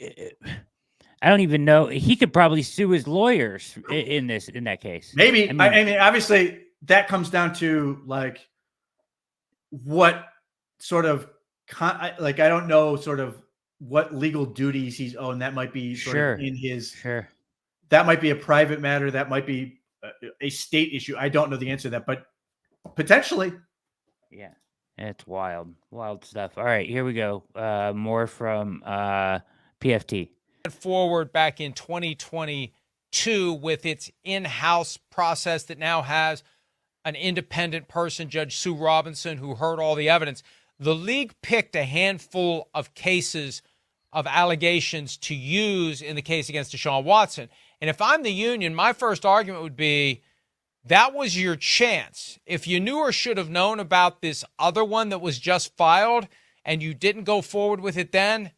I don't even know. He could probably sue his lawyers in that case. Maybe. I mean, obviously that comes down to like what sort of I don't know sort of what legal duties he's owed. That might be sort of in his. That might be a private matter. That might be a state issue. I don't know the answer to that, but potentially. Yeah, it's wild stuff. All right, here we go. More from PFT. Forward back in 2022, Two, with its in-house process that now has an independent person, Judge Sue Robinson, who heard all the evidence, the league picked a handful of cases of allegations to use in the case against Deshaun Watson. And if I'm the union, my first argument would be that was your chance. If you knew or should have known about this other one that was just filed and you didn't go forward with it then,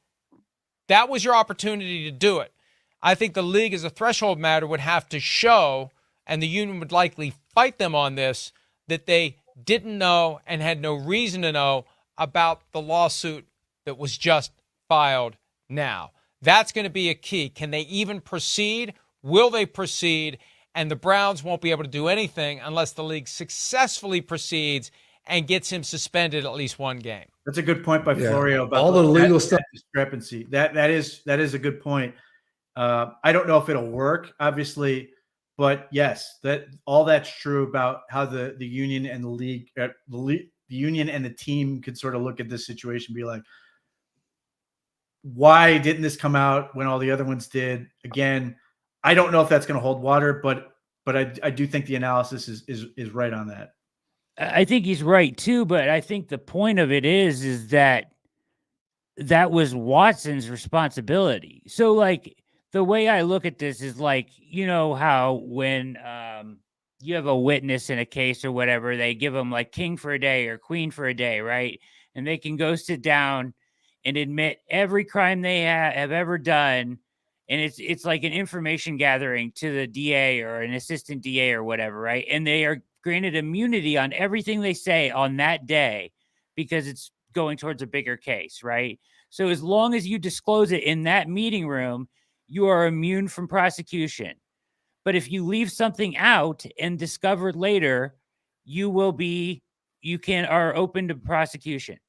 that was your opportunity to do it. I think the league, as a threshold matter, would have to show, and the union would likely fight them on this, that they didn't know and had no reason to know about the lawsuit that was just filed now. That's going to be a key. Can they even proceed? Will they proceed? And the Browns won't be able to do anything unless the league successfully proceeds and gets him suspended at least one game. That's a good point by Florio about all the legal stuff. that discrepancy. That is a good point. I don't know if it'll work, obviously, but yes, that all that's true about how the union and the league, the union and the team could sort of look at this situation and be like, why didn't this come out when all the other ones did? Again, I don't know if that's going to hold water, but I do think the analysis is right on that. I think he's right too, but I think the point of it is that was Watson's responsibility. So like the way I look at this is like, you know how when you have a witness in a case or whatever, they give them like king for a day or queen for a day, right? And they can go sit down and admit every crime they have ever done. And it's like an information gathering to the DA or an assistant DA or whatever, right? And they are granted immunity on everything they say on that day because it's going towards a bigger case, right? So as long as you disclose it in that meeting room, you are immune from prosecution. But if you leave something out and discovered later, are open to prosecution.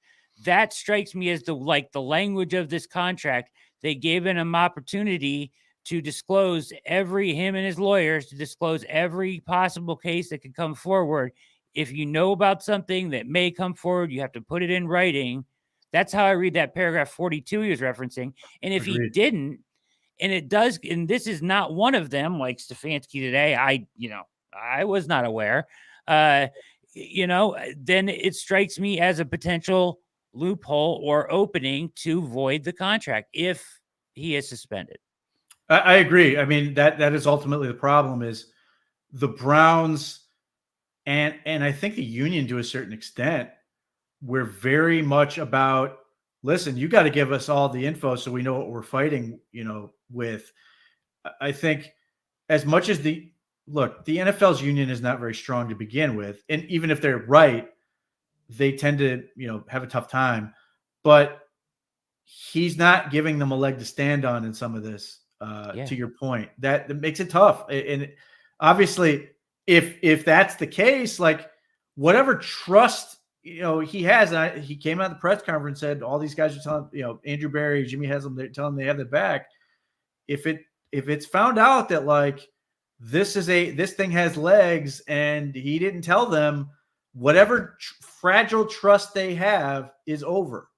That strikes me as the language of this contract. They gave him opportunity to disclose him and his lawyers to disclose every possible case that could come forward. If you know about something that may come forward, you have to put it in writing. That's how I read that paragraph 42 he was referencing. And if he didn't, and it does, and this is not one of them, like Stefanski today, I was not aware, then it strikes me as a potential loophole or opening to void the contract if he is suspended. I agree. I mean, that is ultimately the problem is the Browns and I think the union to a certain extent, we're very much about, listen, you got to give us all the info so we know what we're fighting, with. I think as much as the NFL's union is not very strong to begin with. And even if they're right, they tend to, have a tough time, but he's not giving them a leg to stand on in some of this. To your point, that makes it tough. And obviously, if that's the case, like whatever trust he has, he came out of the press conference and said all these guys are telling Andrew Berry, Jimmy Haslam, they're telling them they have their back. If it's found out that like this thing has legs and he didn't tell them, whatever fragile trust they have is over.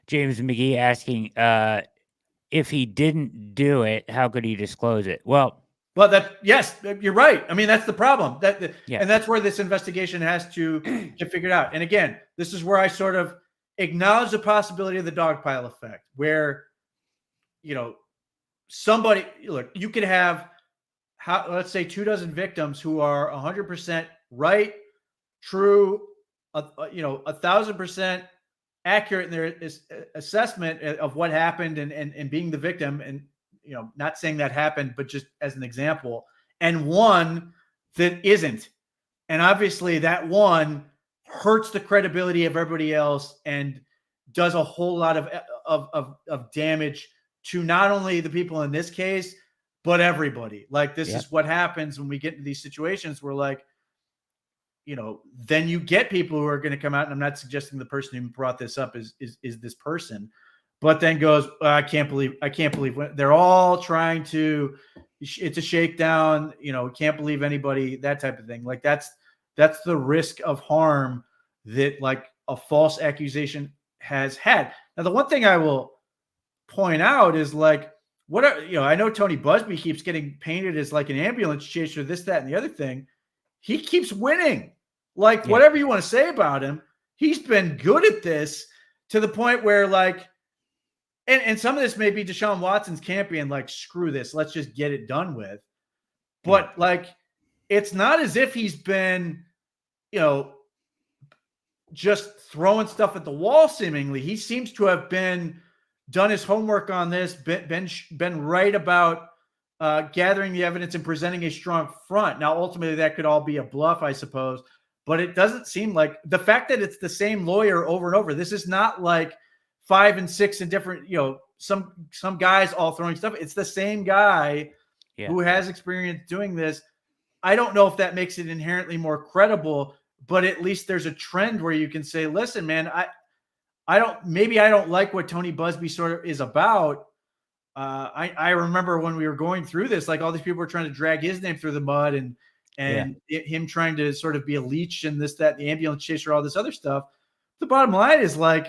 James McGee asking, if he didn't do it, how could he disclose it? Well, yes, you're right. I mean, that's the problem. And that's where this investigation has to get figured out. And again, this is where I sort of acknowledge the possibility of the dogpile effect, where, somebody, look, you could have, let's say 24 victims who are 100% right, true, 1,000% accurate in their assessment of what happened and being the victim, and not saying that happened, but just as an example, and one that isn't. And obviously that one hurts the credibility of everybody else and does a whole lot of damage to not only the people in this case, but everybody. Like this is what happens when we get into these situations where like, then you get people who are going to come out, and I'm not suggesting the person who brought this up is this person, but then goes, I can't believe they're all trying to, it's a shakedown, can't believe anybody, that type of thing. Like that's the risk of harm that like a false accusation has had. Now, the one thing I will point out is like, I know Tony Busby keeps getting painted as like an ambulance chaser, this, that, and the other thing. He keeps winning. Like, whatever you want to say about him, he's been good at this to the point where, like, and some of this may be Deshaun Watson's camp being like, screw this, let's just get it done with. But like, it's not as if he's been, just throwing stuff at the wall. Seemingly, he seems to have done his homework on this, been right about gathering the evidence and presenting a strong front. Now, ultimately, that could all be a bluff, I suppose, but it doesn't seem like the fact that it's the same lawyer over and over. This is not like 5 and 6 and different, some guys all throwing stuff. It's the same guy who has experience doing this. I don't know if that makes it inherently more credible, but at least there's a trend where you can say, listen, man, I don't like what Tony Busby sort of is about. I remember when we were going through this, like, all these people were trying to drag his name through the mud and him trying to sort of be a leech and this, that, the ambulance chaser, all this other stuff. The bottom line is, like,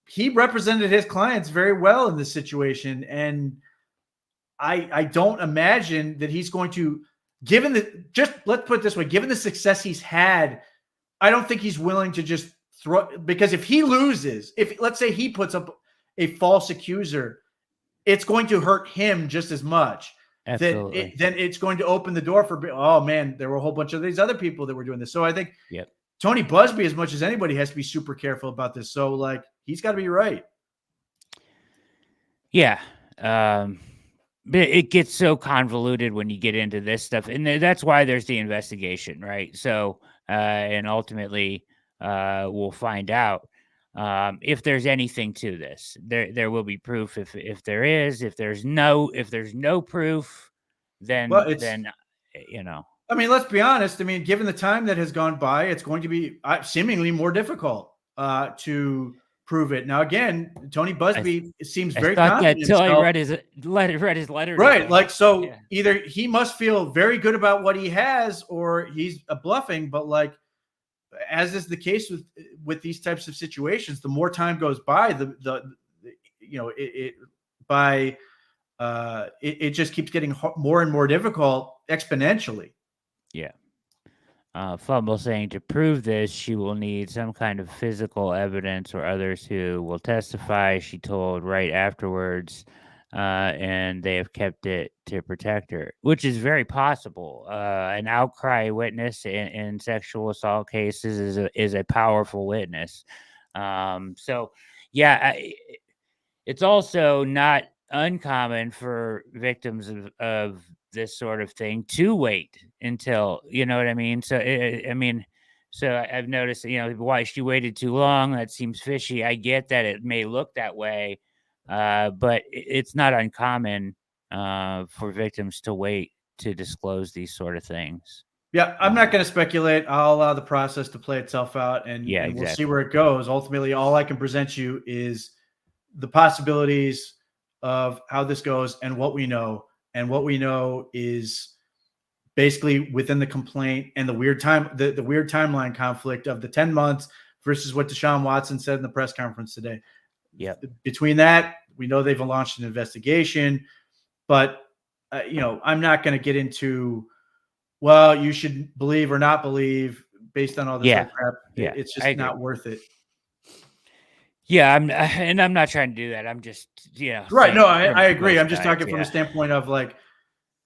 he represented his clients very well in this situation. And I don't imagine that he's going to, let's put it this way, given the success he's had, I don't think he's willing to just because if he loses, let's say he puts up a false accuser, it's going to hurt him just as much. Absolutely. Then it's going to open the door for, oh man, there were a whole bunch of these other people that were doing this. So I think Tony Busby, as much as anybody, has to be super careful about this. So, like, he's got to be right. Yeah. It gets so convoluted when you get into this stuff. And that's why there's the investigation, right? So, and ultimately, we'll find out if there's anything to this. There will be proof if there is. If there's no proof, then I mean, let's be honest. I mean, given the time that has gone by, it's going to be seemingly more difficult to prove it. Now, again, Tony Busby seems very confident until I read his letter. Right. Like, so either he must feel very good about what he has or he's bluffing, but, like, as is the case with these types of situations, the more time goes by, it just keeps getting more and more difficult exponentially. Yeah. Fumble saying to prove this, she will need some kind of physical evidence or others who will testify, she told right afterwards, and they have kept it to protect her, which is very possible. An outcry witness in sexual assault cases is a powerful witness. So, yeah, it's also not uncommon for victims of this sort of thing to wait until, you know what I mean? So, so I've noticed, why she waited too long. That seems fishy. I get that it may look that way, but it's not uncommon for victims to wait to disclose these sort of things. Yeah, I'm not going to speculate. I'll allow the process to play itself out, and we'll see where it goes. Ultimately, all I can present you is the possibilities of how this goes and what we know. And what we know is basically within the complaint and the weird timeline conflict of the 10 months versus what Deshaun Watson said in the press conference today. Yeah. Between that, we know they've launched an investigation, but I'm not going to get into, well, you should believe or not believe based on all this other crap. Yeah. It's just not worth it. Yeah, I'm not trying to do that. I'm just, right. No, I agree. I'm just talking from a standpoint of, like,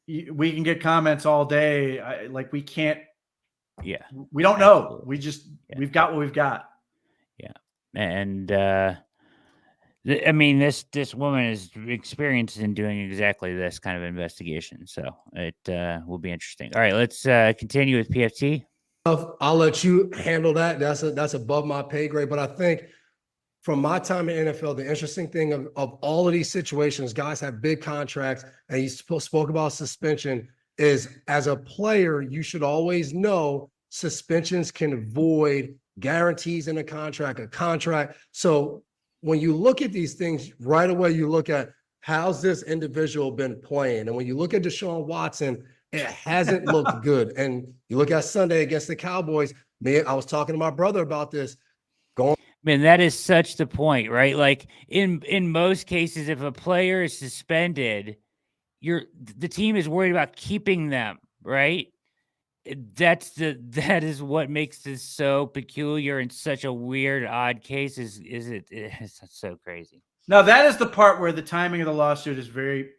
we can get comments all day. We can't. Yeah. We don't know. We just we've got what we've got. Yeah, and I mean, this woman is experienced in doing exactly this kind of investigation, so it will be interesting. All right, let's continue with PFT. I'll let you handle that. That's above my pay grade, but I think, from my time in NFL, the interesting thing of all of these situations, guys have big contracts, and you spoke about suspension, is as a player, you should always know suspensions can void guarantees in a contract. So when you look at these things right away, you look at how's this individual been playing. And when you look at Deshaun Watson, it hasn't looked good. And you look at Sunday against the Cowboys, I was talking to my brother about this. Man, that is such the point, right? Like in most cases, if a player is suspended, the team is worried about keeping them, right? That is what makes this so peculiar and such a weird, odd case. It's so crazy. Now that is the part where the timing of the lawsuit is very,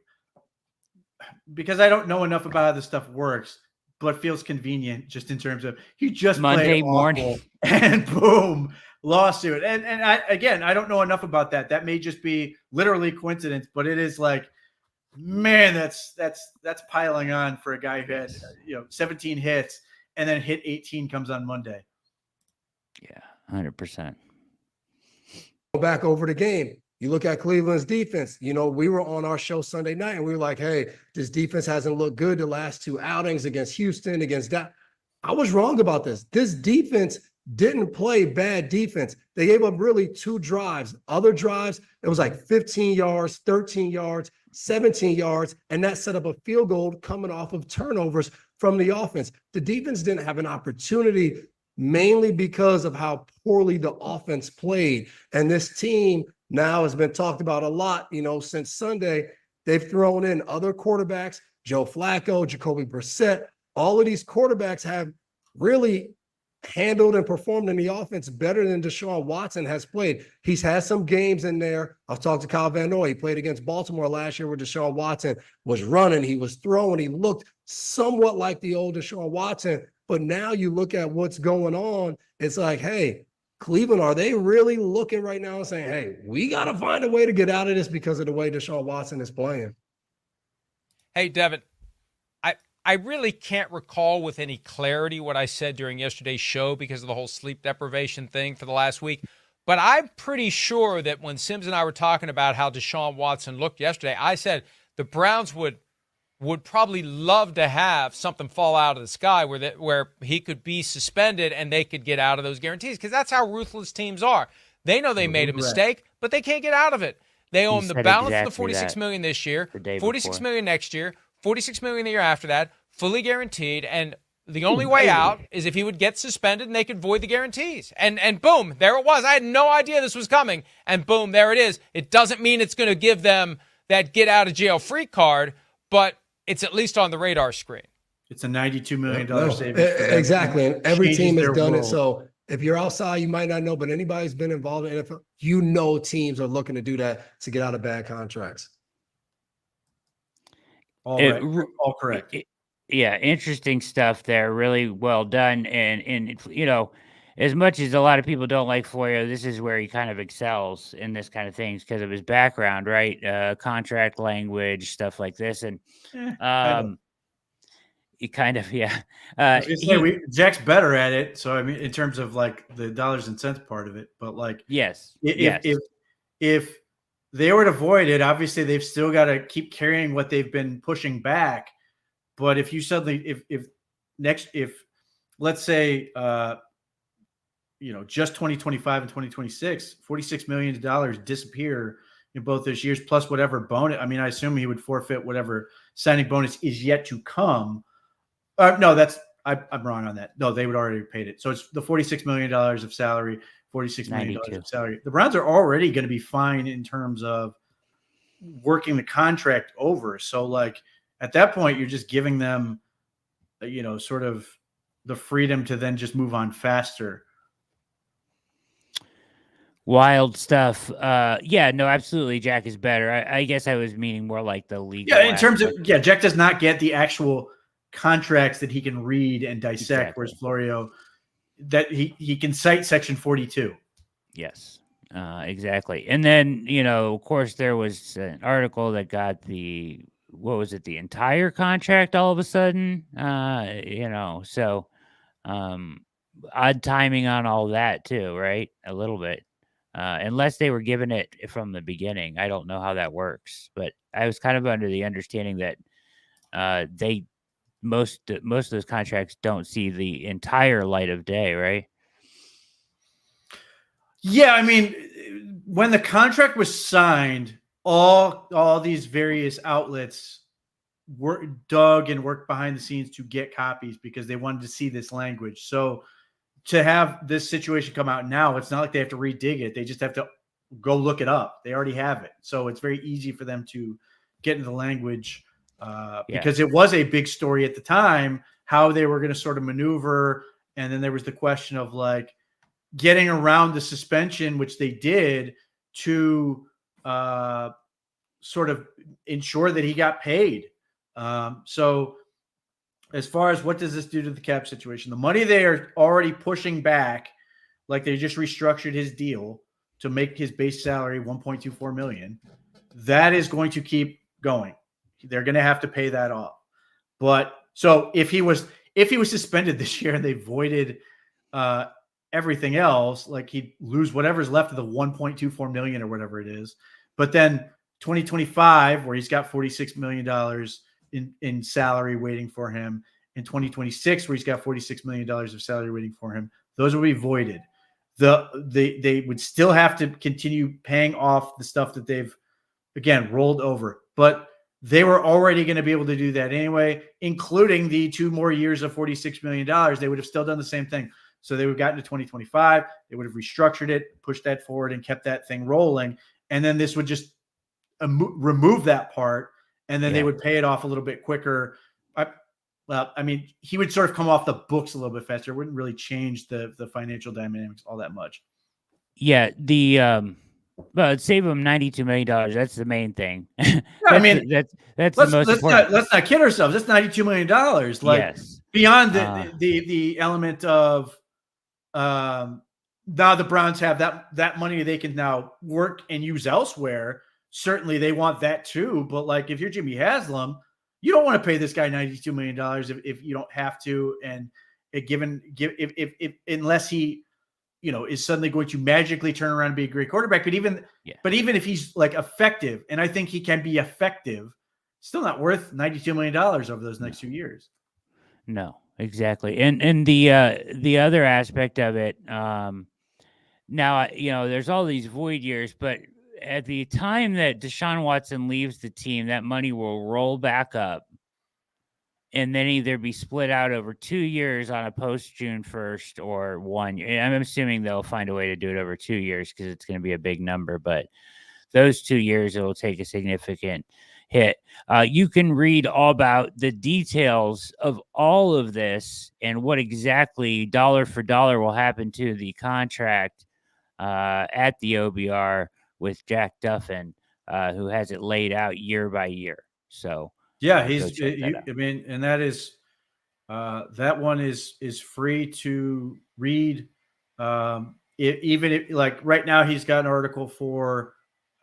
because I don't know enough about how this stuff works, but feels convenient just in terms of you just Monday played morning. awful and boom, lawsuit. And I don't know enough about that. That may just be literally coincidence, but it is like, man, that's piling on for a guy who had 17 hits and then hit 18 comes on Monday. Yeah, 100%. Go back over the game. You look at Cleveland's defense. We were on our show Sunday night and we were like, hey, this defense hasn't looked good the last two outings against Houston, against that. I was wrong about this. This defense didn't play bad defense. They gave up really 2 drives. Other drives, it was like 15 yards, 13 yards, 17 yards, and that set up a field goal coming off of turnovers from the offense. The defense didn't have an opportunity, mainly because of how poorly the offense played. And this team now has been talked about a lot, since Sunday. They've thrown in other quarterbacks, Joe Flacco, Jacoby Brissett. All of these quarterbacks have really handled and performed in the offense better than Deshaun Watson has played. He's had some games in there. I've talked to Kyle Van Noy. He played against Baltimore last year where Deshaun Watson was running. He was throwing. He looked somewhat like the old Deshaun Watson. But now you look at what's going on. It's like, hey, Cleveland, are they really looking right now and saying, hey, we got to find a way to get out of this because of the way Deshaun Watson is playing? Hey, Devin, I really can't recall with any clarity what I said during yesterday's show because of the whole sleep deprivation thing for the last week. But I'm pretty sure that when Sims and I were talking about how Deshaun Watson looked yesterday, I said the Browns would probably love to have something fall out of the sky where he could be suspended and they could get out of those guarantees, because that's how ruthless teams are. They know they made a mistake, but they can't get out of it. They owe him the balance of the $46 million this year, $46 million next year, $46 million the year after that, fully guaranteed. And the only way out is if he would get suspended and they could void the guarantees. And boom, there it was. I had no idea this was coming. And boom, there it is. It doesn't mean it's going to give them that get out of jail free card, but it's at least on the radar screen. It's a $92 million savings. Exactly. And every team has done world. it. So if you're outside, you might not know, but anybody who's been involved in NFL, teams are looking to do that to get out of bad contracts. All correct. Yeah, interesting stuff there. Really well done. And as much as a lot of people don't like Florio, this is where he kind of excels in this kind of things because of his background, right? Contract language, stuff like this. And he kind of, yeah. Jack's better at it. So, I mean, in terms of like the dollars and cents part of it, but like, yes. If they were to void it, obviously they've still got to keep carrying what they've been pushing back. But if you suddenly, if let's say, just 2025 and 2026, $46 million disappear in both those years, plus whatever bonus. I mean, I assume he would forfeit whatever signing bonus is yet to come. No, I'm wrong on that. No, they would already have paid it. So it's the $46 million of salary, $46 million of salary. The Browns are already going to be fine in terms of working the contract over. So like at that point, you're just giving them, sort of the freedom to then just move on faster. Wild stuff. Yeah, no, absolutely. Jack is better. I guess I was meaning more like the league. Yeah, in terms of, Jack does not get the actual contracts that he can read and dissect, whereas Florio, that he can cite section 42. Yes, exactly. And then, of course, there was an article that got the entire contract all of a sudden, so odd timing on all that too, right? A little bit. Unless they were given it from the beginning. I don't know how that works, but I was kind of under the understanding that most of those contracts don't see the entire light of day, right? Yeah, I mean, when the contract was signed, all these various outlets worked behind the scenes to get copies because they wanted to see this language. So to have this situation come out now, it's not like they have to redig it. They just have to go look it up. They already have it. So it's very easy for them to get into the language because it was a big story at the time, how they were going to sort of maneuver. And then there was the question of like getting around the suspension, which they did to sort of ensure that he got paid. So as far as what does this do to the cap situation, the money they are already pushing back, like they just restructured his deal to make his base salary $1.24 million, that is going to keep going. They're going to have to pay that off. But so if he was suspended this year and they voided everything else, like he'd lose whatever's left of the $1.24 million or whatever it is. But then 2025, where he's got $46 million in salary waiting for him, in 2026, where he's got $46 million of salary waiting for him, those will be voided. They would still have to continue paying off the stuff that they've, again, rolled over. But they were already going to be able to do that anyway, including the 2 more years of $46 million. They would have still done the same thing. So they would have gotten to 2025. They would have restructured it, pushed that forward, and kept that thing rolling. And then this would just remove that part, and then they would pay it off a little bit quicker. I mean, he would sort of come off the books a little bit faster. It wouldn't really change the financial dynamics all that much. Yeah, well, it'd save him $92 million. That's the main thing. I mean, that's the most important. Let's not kid ourselves. That's $92 million. Like yes. Beyond the element of now the Browns have that money they can now work and use elsewhere. Certainly they want that too. But like if you're Jimmy Haslam, you don't want to pay this guy $92 million if you don't have to. And if unless he, is suddenly going to magically turn around and be a great quarterback. But even if he's like effective, and I think he can be effective, still not worth $92 million over those next 2 years. No, exactly. And the other aspect of it, now, there's all these void years, but at the time that Deshaun Watson leaves the team, that money will roll back up and then either be split out over 2 years on a post June 1st or 1 year. I'm assuming they'll find a way to do it over 2 years because it's going to be a big number, but those 2 years, it will take a significant hit. You can read all about the details of all of this and what exactly dollar for dollar will happen to the contract at the OBR with Jack Duffin, who has it laid out year by year. So yeah, and that is that one is free to read. Even if like right now he's got an article for,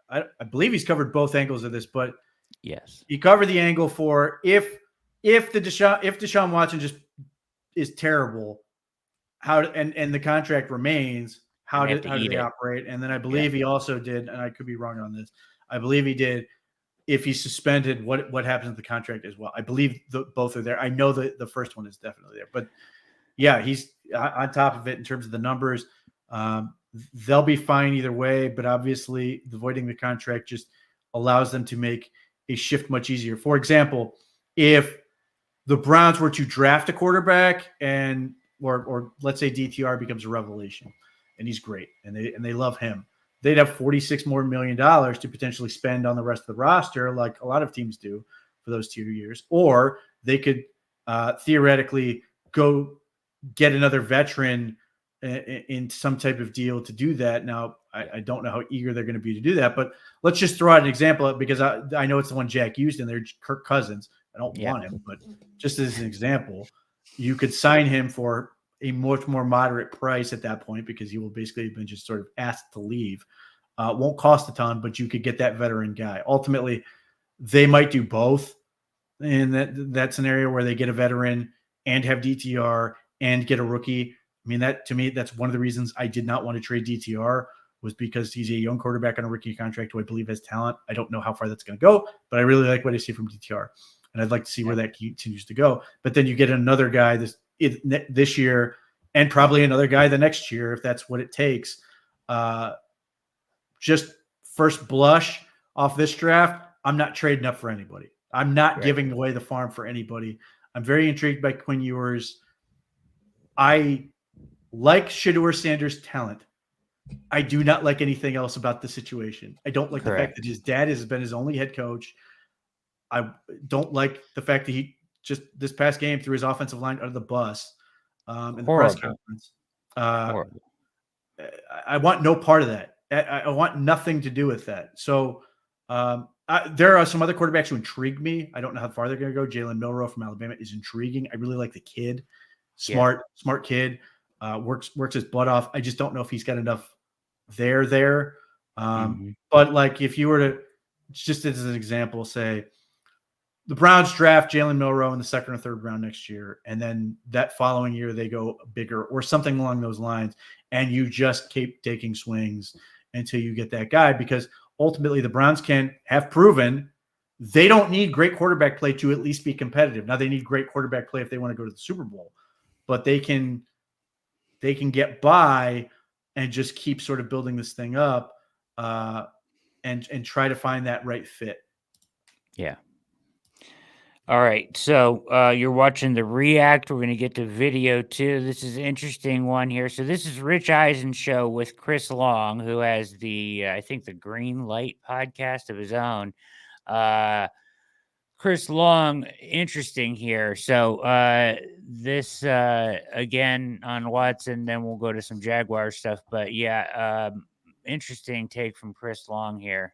I believe he's covered both angles of this, but yes, he covered the angle for if Deshaun Watson just is terrible, and the contract remains, how do they operate? And then I believe he also did, and I could be wrong on this, I believe he did, if he's suspended, what happens with the contract as well. I believe both are there. I know that the first one is definitely there, but yeah, he's on top of it in terms of the numbers. They'll be fine either way, but obviously voiding the contract just allows them to make a shift much easier. For example, if the Browns were to draft a quarterback or let's say DTR becomes a revelation and he's great and they love him, they'd have $46 million more to potentially spend on the rest of the roster, like a lot of teams do for those 2 years. Or they could theoretically go get another veteran in some type of deal to do that. Now, I don't know how eager they're going to be to do that, but let's just throw out an example because I know it's the one Jack used in there, Kirk Cousins. I don't want him, but just as an example, you could sign him for a much more moderate price at that point because he will basically have been just sort of asked to leave. Won't cost a ton, but you could get that veteran guy. Ultimately, they might do both in that scenario where they get a veteran and have DTR and get a rookie. I mean, that to me, that's one of the reasons I did not want to trade DTR was because he's a young quarterback on a rookie contract who I believe has talent. I don't know how far that's going to go, but I really like what I see from DTR, and I'd like to see where that continues to go. But then you get another guy this year and probably another guy the next year if that's what it takes. Just first blush off this draft, I'm not trading up for anybody. I'm not giving away the farm for anybody. I'm very intrigued by Quinn Ewers. I like Shedeur Sanders' talent, I do not like anything else about the situation. I don't like the fact that his dad has been his only head coach. I don't like the fact that he just this past game threw his offensive line under the bus in the press conference. I want no part of that. I want nothing to do with that. So there are some other quarterbacks who intrigue me. I don't know how far they're going to go. Jalen Milroe from Alabama is intriguing. I really like the kid. Smart kid. Works his butt off. I just don't know if he's got enough there. But like if you were to, just as an example, say the Browns draft Jalen Milroe in the second or third round next year, and then that following year they go bigger or something along those lines, and you just keep taking swings until you get that guy, because ultimately the Browns have proven they don't need great quarterback play to at least be competitive. Now they need great quarterback play if they want to go to the Super Bowl, but they can get by and just keep sort of building this thing up and try to find that right fit. Yeah. All right. So you're watching the React. We're going to get to video too. This is an interesting one here. So this is Rich Eisen show with Chris Long, who has the, I think the Green Light podcast of his own. Chris Long, interesting here. So this again on Watson, then we'll go to some Jaguar stuff. But yeah, interesting take from Chris Long here.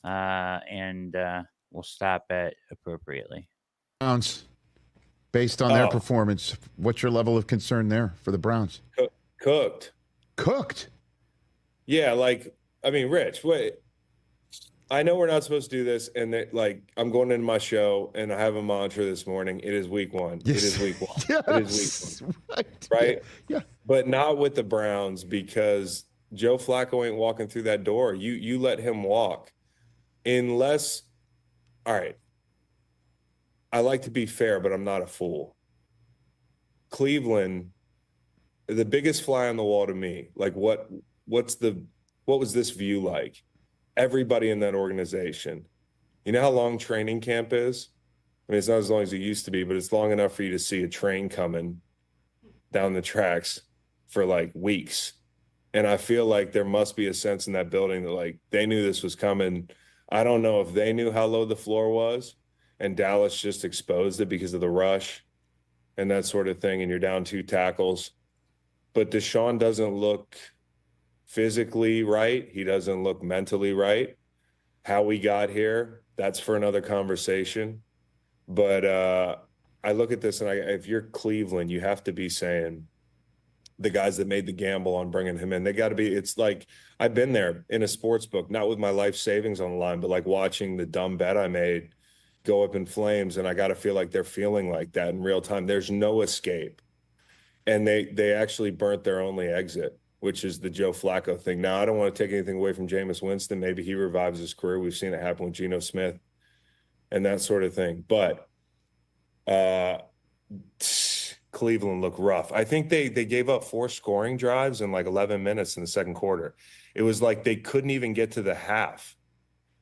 And we'll stop it appropriately. Browns, based on their performance, what's your level of concern there for the Browns? Cooked? Yeah, like, I mean, Rich, wait. I know we're not supposed to do this, and I'm going into my show, and I have a mantra this morning. It is week one. Yes. It is week one. Yes. It is week one. Right? Yeah. But not with the Browns, because Joe Flacco ain't walking through that door. You let him walk. Unless, all right, I like to be fair, but I'm not a fool. Cleveland, the biggest fly on the wall to me, like what was this view like? Everybody in that organization. You know how long training camp is? I mean, it's not as long as it used to be, but it's long enough for you to see a train coming down the tracks for like weeks. And I feel like there must be a sense in that building that like they knew this was coming. I don't know if they knew how low the floor was, and Dallas just exposed it because of the rush and that sort of thing, and you're down 2 tackles. But Deshaun doesn't look physically right. He doesn't look mentally right. How we got here, that's for another conversation. But I look at this, and if you're Cleveland, you have to be saying the guys that made the gamble on bringing him in, they got to be, it's like, I've been there in a sports book, not with my life savings on the line, but like watching the dumb bet I made go up in flames, and I got to feel like they're feeling like that in real time. There's no escape. And they actually burnt their only exit, which is the Joe Flacco thing. Now, I don't want to take anything away from Jameis Winston. Maybe he revives his career. We've seen it happen with Geno Smith and that sort of thing. But Cleveland looked rough. I think they gave up 4 scoring drives in like 11 minutes in the second quarter. It was like they couldn't even get to the half.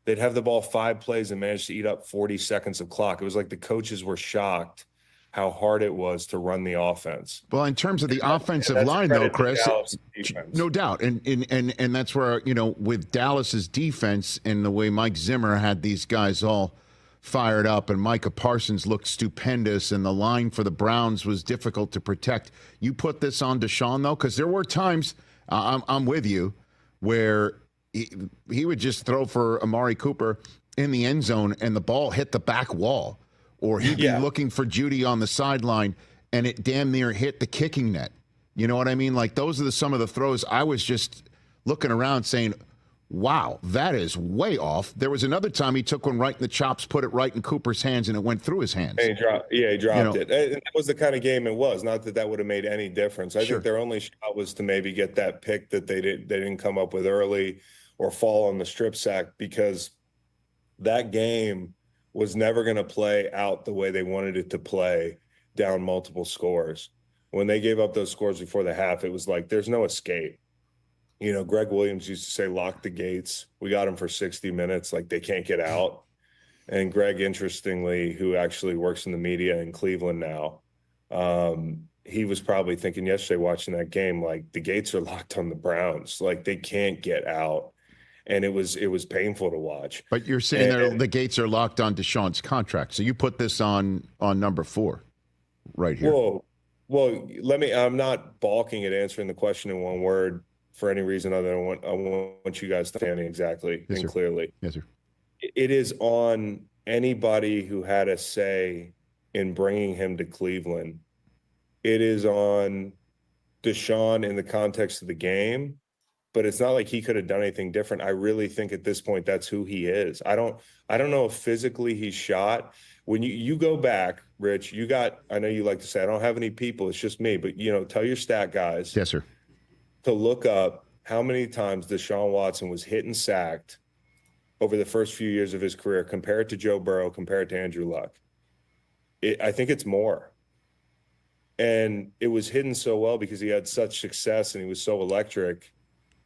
They'd have the ball 5 plays and manage to eat up 40 seconds of clock. It was like the coaches were shocked how hard it was to run the offense. Well, in terms of the offensive line, though, Chris, no doubt. And that's where, you know, with Dallas's defense and the way Mike Zimmer had these guys all fired up, and Micah Parsons looked stupendous, and the line for the Browns was difficult to protect. You put this on Deshaun, though, because there were times, I'm with you, where he would just throw for Amari Cooper in the end zone and the ball hit the back wall, or he'd be looking for Judy on the sideline and it damn near hit the kicking net. You know what I mean? Like, those are some of the throws I was just looking around saying, wow, that is way off. There was another time he took one right in the chops, put it right in Cooper's hands, and it went through his hands. And he dropped it. And that was the kind of game it was. Not that would have made any difference. I think their only shot was to maybe get that pick that they didn't come up with early, or fall on the strip sack, because that game was never going to play out the way they wanted it to play, down multiple scores. When they gave up those scores before the half, it was like there's no escape. You know, Greg Williams used to say, lock the gates. We got them for 60 minutes. Like, they can't get out. And Greg, interestingly, who actually works in the media in Cleveland now, he was probably thinking yesterday watching that game, like, the gates are locked on the Browns. Like, they can't get out. And it was painful to watch. But you're saying the gates are locked on Deshaun's contract. So you put this on number 4 right here. Well, I'm not balking at answering the question in one word for any reason other than I want you guys to understand exactly and clearly. Yes, sir. It is on anybody who had a say in bringing him to Cleveland. It is on Deshaun in the context of the game, but it's not like he could have done anything different. I really think at this point that's who he is. I don't know if physically he's shot. When you go back, Rich, I know you like to say I don't have any people, it's just me, but tell your stat guys. Yes, sir. To look up how many times Deshaun Watson was hit and sacked over the first few years of his career, compared to Joe Burrow, compared to Andrew Luck. I think it's more. And it was hidden so well because he had such success and he was so electric,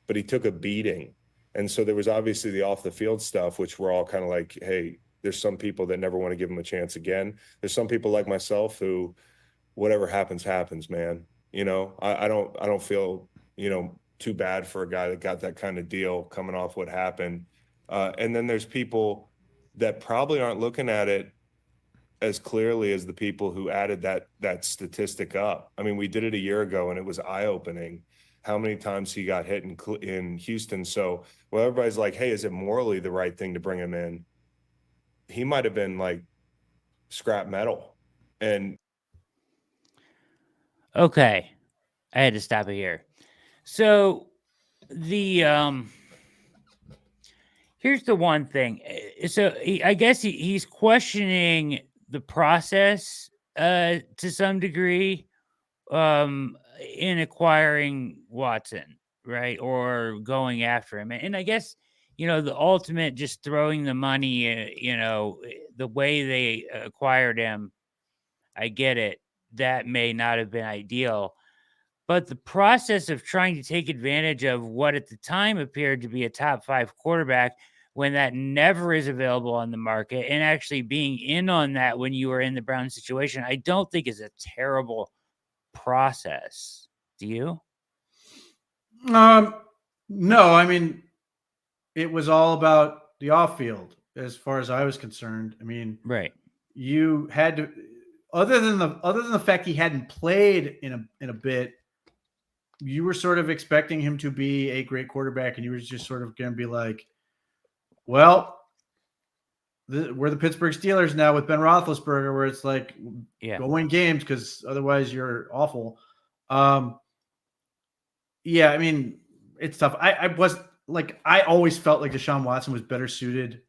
but he took a beating. And so there was obviously the off the field stuff, which we're all kind of like, hey, there's some people that never want to give him a chance again. There's some people like myself who, whatever happens, man. I don't feel, too bad for a guy that got that kind of deal coming off what happened. And then there's people that probably aren't looking at it as clearly as the people who added that statistic up. I mean, we did it a year ago and it was eye-opening how many times he got hit in Houston. So, everybody's like, hey, is it morally the right thing to bring him in? He might have been like scrap metal. And okay, I had to stop it here. So the here's the one thing. So I guess he's questioning the process to some degree in acquiring Watson, right? Or going after him. And I guess, the ultimate just throwing the money, the way they acquired him, I get it. That may not have been ideal. But the process of trying to take advantage of what at the time appeared to be a top 5 quarterback when that never is available on the market, and actually being in on that when you were in the Brown situation, I don't think is a terrible process. Do you? No, I mean, it was all about the off field as far as I was concerned. I mean, right. You had to, other than the fact he hadn't played in a bit, you were sort of expecting him to be a great quarterback, and you were just sort of going to be like, well, we're the Pittsburgh Steelers now with Ben Roethlisberger, where it's like, go win games because otherwise you're awful. Yeah, I mean, it's tough. I always felt like Deshaun Watson was better suited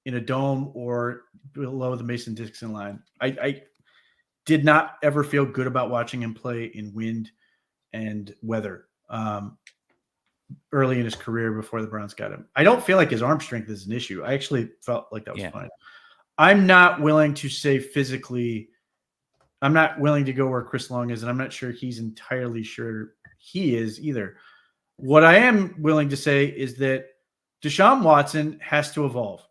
in a dome or below the Mason-Dixon line. I did not ever feel good about watching him play in wind and weather early in his career before the Browns got him. I don't feel like his arm strength is an issue. I actually felt like that was fine. I'm not willing to say physically, I'm not willing to go where Chris Long is, and I'm not sure he's entirely sure he is either. What I am willing to say is that Deshaun Watson has to evolve.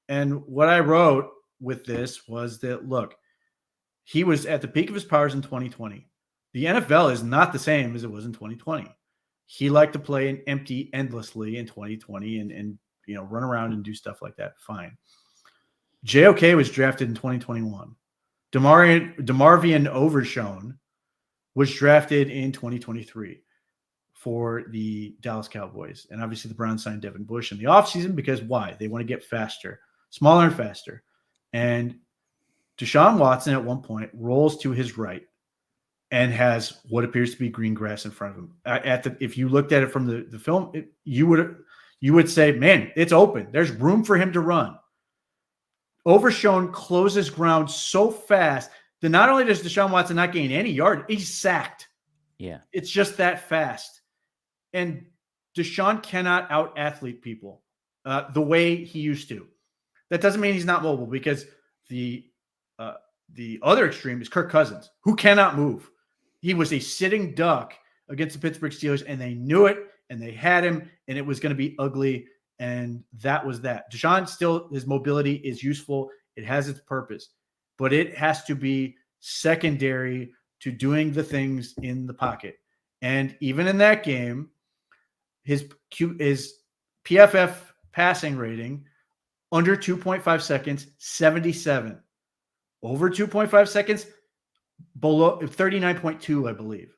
And what I wrote with this was that, look, he was at the peak of his powers in 2020. The NFL is not the same as it was in 2020. He liked to play and empty endlessly in 2020 and run around and do stuff like that. Fine. JOK was drafted in 2021. DeMarvion Overshown was drafted in 2023 for the Dallas Cowboys. And obviously the Browns signed Devin Bush in the offseason because why? They want to get faster, smaller and faster. And Deshaun Watson at one point rolls to his right and has what appears to be green grass in front of him. If you looked at it from the film, you would say, man, it's open. There's room for him to run. Overshown closes ground so fast that not only does Deshaun Watson not gain any yard, he's sacked. Yeah. It's just that fast. And Deshaun cannot out-athlete people the way he used to. That doesn't mean he's not mobile, because the other extreme is Kirk Cousins, who cannot move. He was a sitting duck against the Pittsburgh Steelers, and they knew it, and they had him, and it was going to be ugly, and that was that. Deshaun still, his mobility is useful. It has its purpose, but it has to be secondary to doing the things in the pocket. And even in that game, his PFF passing rating under 2.5 seconds, 77. Over 2.5 seconds, below 39.2, I believe.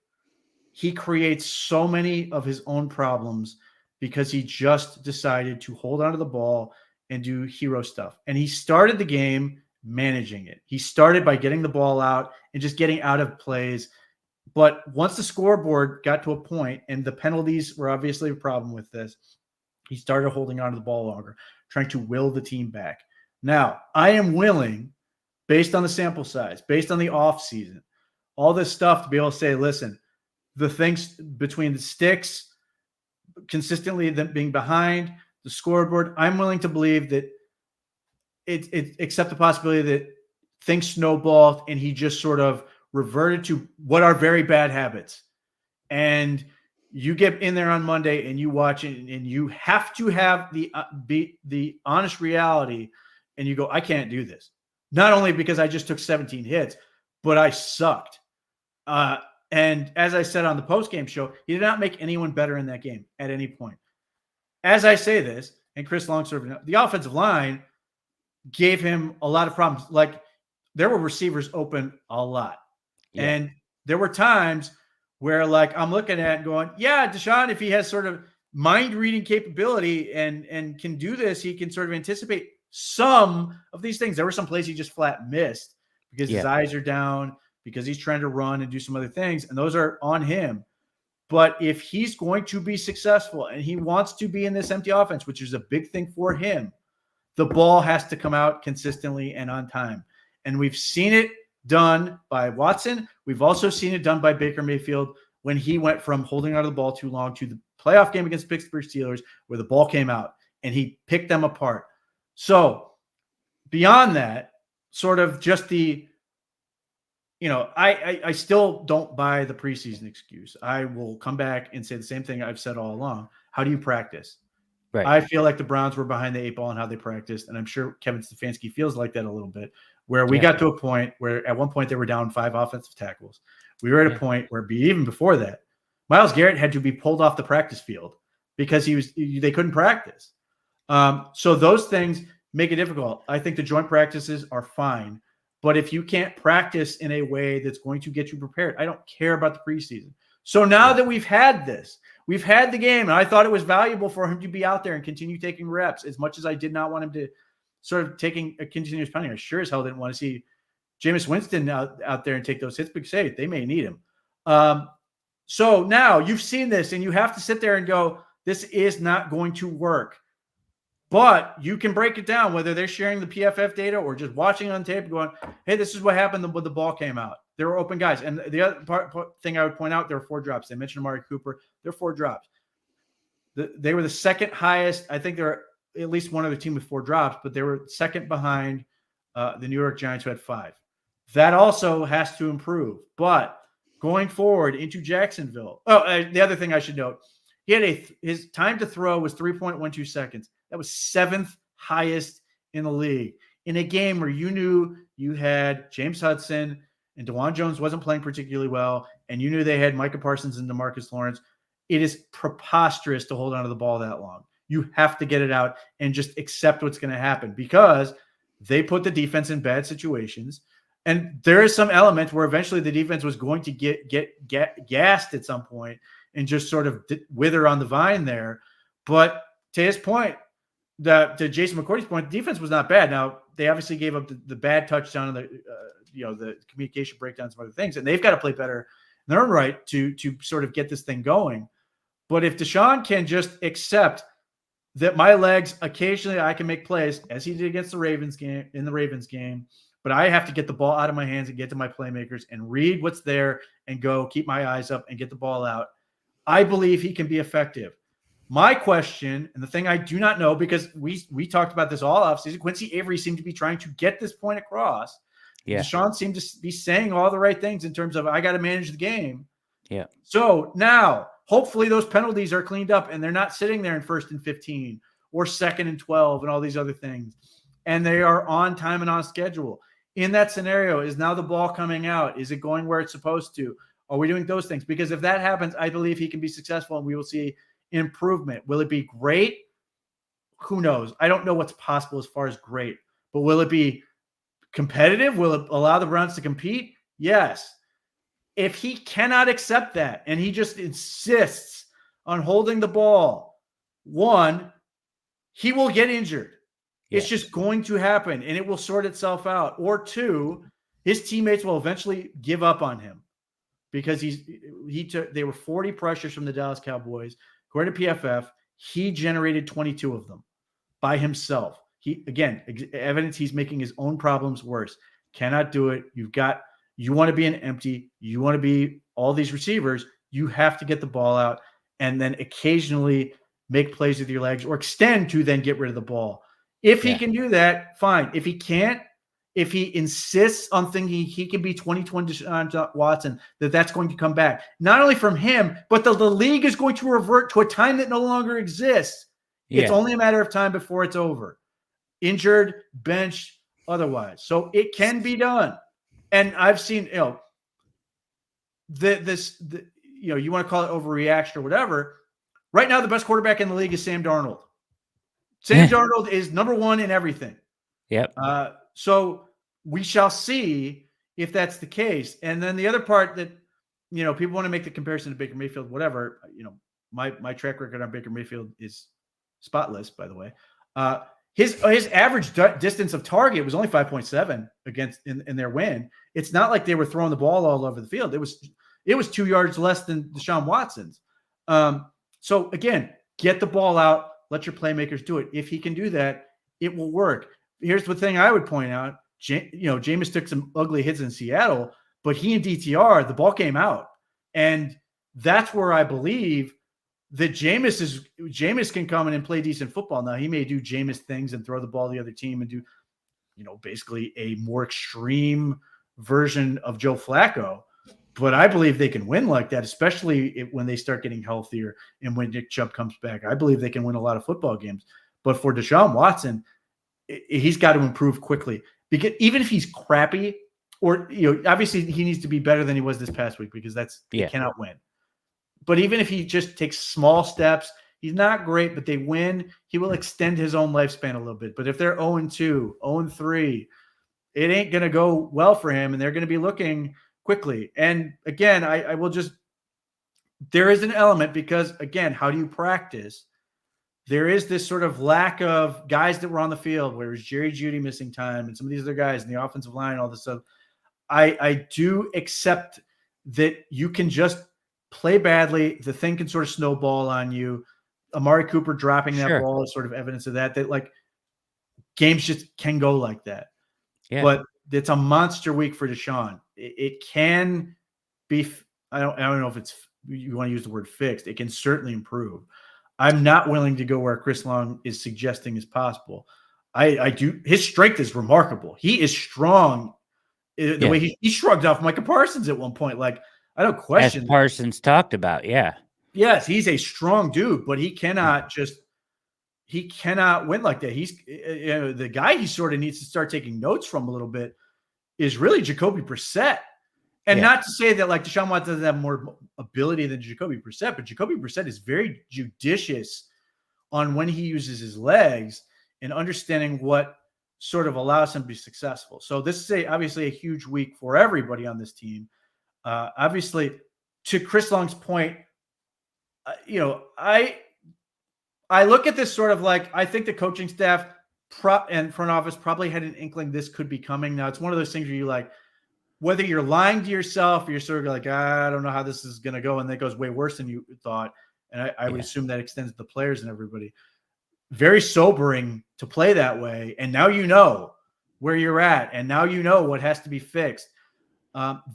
He creates so many of his own problems because he just decided to hold onto the ball and do hero stuff. And he started the game managing it. He started by getting the ball out and just getting out of plays. But once the scoreboard got to a point, and the penalties were obviously a problem with this, he started holding onto the ball longer, trying to will the team back. Now, I am willing, based on the sample size, based on the offseason, all this stuff, to be able to say, listen, the things between the sticks, consistently them being behind the scoreboard, I'm willing to believe that it accept the possibility that things snowballed and he just sort of reverted to what are very bad habits. And you get in there on Monday and you watch it, and you have to have the honest reality, and you go, I can't do this. Not only because I just took 17 hits, but I sucked. And as I said on the post-game show, he did not make anyone better in that game at any point. As I say this, and Chris Longsdorff, the offensive line gave him a lot of problems. Like, there were receivers open a lot. Yeah. And there were times where, like, I'm looking at and going, yeah, Deshaun, if he has sort of mind-reading capability and can do this, he can sort of anticipate some of these things. There were some plays he just flat missed because his eyes are down, because he's trying to run and do some other things, and those are on him. But if he's going to be successful and he wants to be in this empty offense, which is a big thing for him, the ball has to come out consistently and on time. And we've seen it done by Watson. We've also seen it done by Baker Mayfield when he went from holding onto the ball too long to the playoff game against Pittsburgh Steelers, where the ball came out and he picked them apart. So beyond that, sort of just the, I still don't buy the preseason excuse. I will come back and say the same thing I've said all along. How do you practice? Right. I feel like the Browns were behind the 8 ball in how they practiced, and I'm sure Kevin Stefanski feels like that a little bit, where we got to a point where at one point they were down 5 offensive tackles. We were at a point where even before that, Myles Garrett had to be pulled off the practice field because they couldn't practice. So those things make it difficult. I think the joint practices are fine. But if you can't practice in a way that's going to get you prepared, I don't care about the preseason. So now that we've had the game, and I thought it was valuable for him to be out there and continue taking reps, as much as I did not want him to sort of taking a continuous punting. I sure as hell didn't want to see Jameis Winston out there and take those hits, because hey, they may need him. So now you've seen this, and you have to sit there and go, this is not going to work. But you can break it down, whether they're sharing the PFF data or just watching on tape going, hey, this is what happened when the ball came out. There were open guys. And the other thing I would point out, there were 4 drops. They mentioned Amari Cooper. There were 4 drops. They were the second highest. I think there were at least one other team with 4 drops, but they were second behind the New York Giants, who had 5. That also has to improve. But going forward into Jacksonville. The other thing I should note, he had his time to throw was 3.12 seconds. That was 7th highest in the league in a game where you knew you had James Hudson and DeJuan Jones wasn't playing particularly well, and you knew they had Micah Parsons and DeMarcus Lawrence. It is preposterous to hold onto the ball that long. You have to get it out and just accept what's going to happen, because they put the defense in bad situations. And there is some element where eventually the defense was going to get gassed at some point and just sort of wither on the vine there. But to his point, to Jason McCourty's point, the defense was not bad. Now, they obviously gave up the bad touchdown and the communication breakdowns and other things, and they've got to play better in their own right to sort of get this thing going. But if Deshaun can just accept that my legs, occasionally I can make plays, as he did against the Ravens game, but I have to get the ball out of my hands and get to my playmakers and read what's there and go keep my eyes up and get the ball out, I believe he can be effective. My question, and the thing I do not know, because we talked about this all offseason, Quincy Avery seemed to be trying to get this point across. Yeah. Deshaun seemed to be saying all the right things in terms of, I got to manage the game. Yeah. So now, hopefully those penalties are cleaned up and they're not sitting there in 1st and 15 or 2nd and 12 and all these other things. And they are on time and on schedule. in that scenario? Is now the ball coming out? Is it going where it's supposed to? Are we doing those things? Because if that happens, I believe he can be successful and we will see improvement. Will it be great? Who knows? I don't know what's possible as far as great, but will it be competitive? Will it allow the Browns to compete? Yes. If he cannot accept that and he just insists on holding the ball, one, he will get injured. Yeah. It's just going to happen and it will sort itself out. Or two, his teammates will eventually give up on him because they were 40 pressures from the Dallas Cowboys. According to PFF, he generated 22 of them by himself. Evidence he's making his own problems worse. Cannot do it. You want to be an empty. You want to be all these receivers. You have to get the ball out and then occasionally make plays with your legs or extend to then get rid of the ball. If he can do that, fine. If he can't, if he insists on thinking he can be 2020 Deshaun Watson, that's going to come back. Not only from him, but the league is going to revert to a time that no longer exists. Yeah. It's only a matter of time before it's over. Injured, benched, otherwise. So it can be done. And I've seen, you want to call it overreaction or whatever. Right now, the best quarterback in the league is Sam Darnold. Sam Darnold is number one in everything. Yep. So we shall see if that's the case. And then the other part that, people want to make the comparison to Baker Mayfield, whatever, my track record on Baker Mayfield is spotless, by the way. His average distance of target was only 5.7 against in their win. It's not like they were throwing the ball all over the field. It was 2 yards less than Deshaun Watson's. So again, get the ball out, let your playmakers do it. If he can do that, it will work. Here's the thing I would point out. Jameis took some ugly hits in Seattle, but he and DTR, the ball came out. And that's where I believe that Jameis can come in and play decent football. Now, he may do Jameis things and throw the ball to the other team and do, basically a more extreme version of Joe Flacco. But I believe they can win like that, especially when they start getting healthier and when Nick Chubb comes back. I believe they can win a lot of football games. But for Deshaun Watson, he's got to improve quickly. Because even if he's crappy, or obviously he needs to be better than he was this past week because he cannot win. But even if he just takes small steps, he's not great, but they win, he will extend his own lifespan a little bit. But if they're 0-2, 0-3, it ain't going to go well for him, and they're going to be looking quickly. And again, I will just – there is an element because, again, how do you practice? There is this sort of lack of guys that were on the field, where it was Jerry Jeudy missing time and some of these other guys in the offensive line, all this stuff. I do accept that you can just – play badly, the thing can sort of snowball on you. Amari Cooper dropping that ball is sort of evidence of that like games just can go like that. Yeah. But it's a monster week for Deshaun. It can be, I don't know if you want to use the word fixed. It can certainly improve. I'm not willing to go where Chris Long is suggesting is possible. I do. His strength is remarkable. He is strong. The way he shrugged off Micah Parsons at one point, like, I don't question. As Parsons talked about, Yes, he's a strong dude, but he cannot win like that. He's the guy he sort of needs to start taking notes from a little bit is really Jacoby Brissett. And not to say that like Deshaun Watson doesn't have more ability than Jacoby Brissett, but Jacoby Brissett is very judicious on when he uses his legs and understanding what sort of allows him to be successful. So this is obviously a huge week for everybody on this team. Obviously, to Chris Long's point, I look at this sort of like I think the coaching staff and front office probably had an inkling this could be coming. Now, it's one of those things where you like, whether you're lying to yourself or you're sort of like, I don't know how this is going to go, and that goes way worse than you thought. And I would assume that extends to the players and everybody. Very sobering to play that way. And now you know where you're at, and now you know what has to be fixed.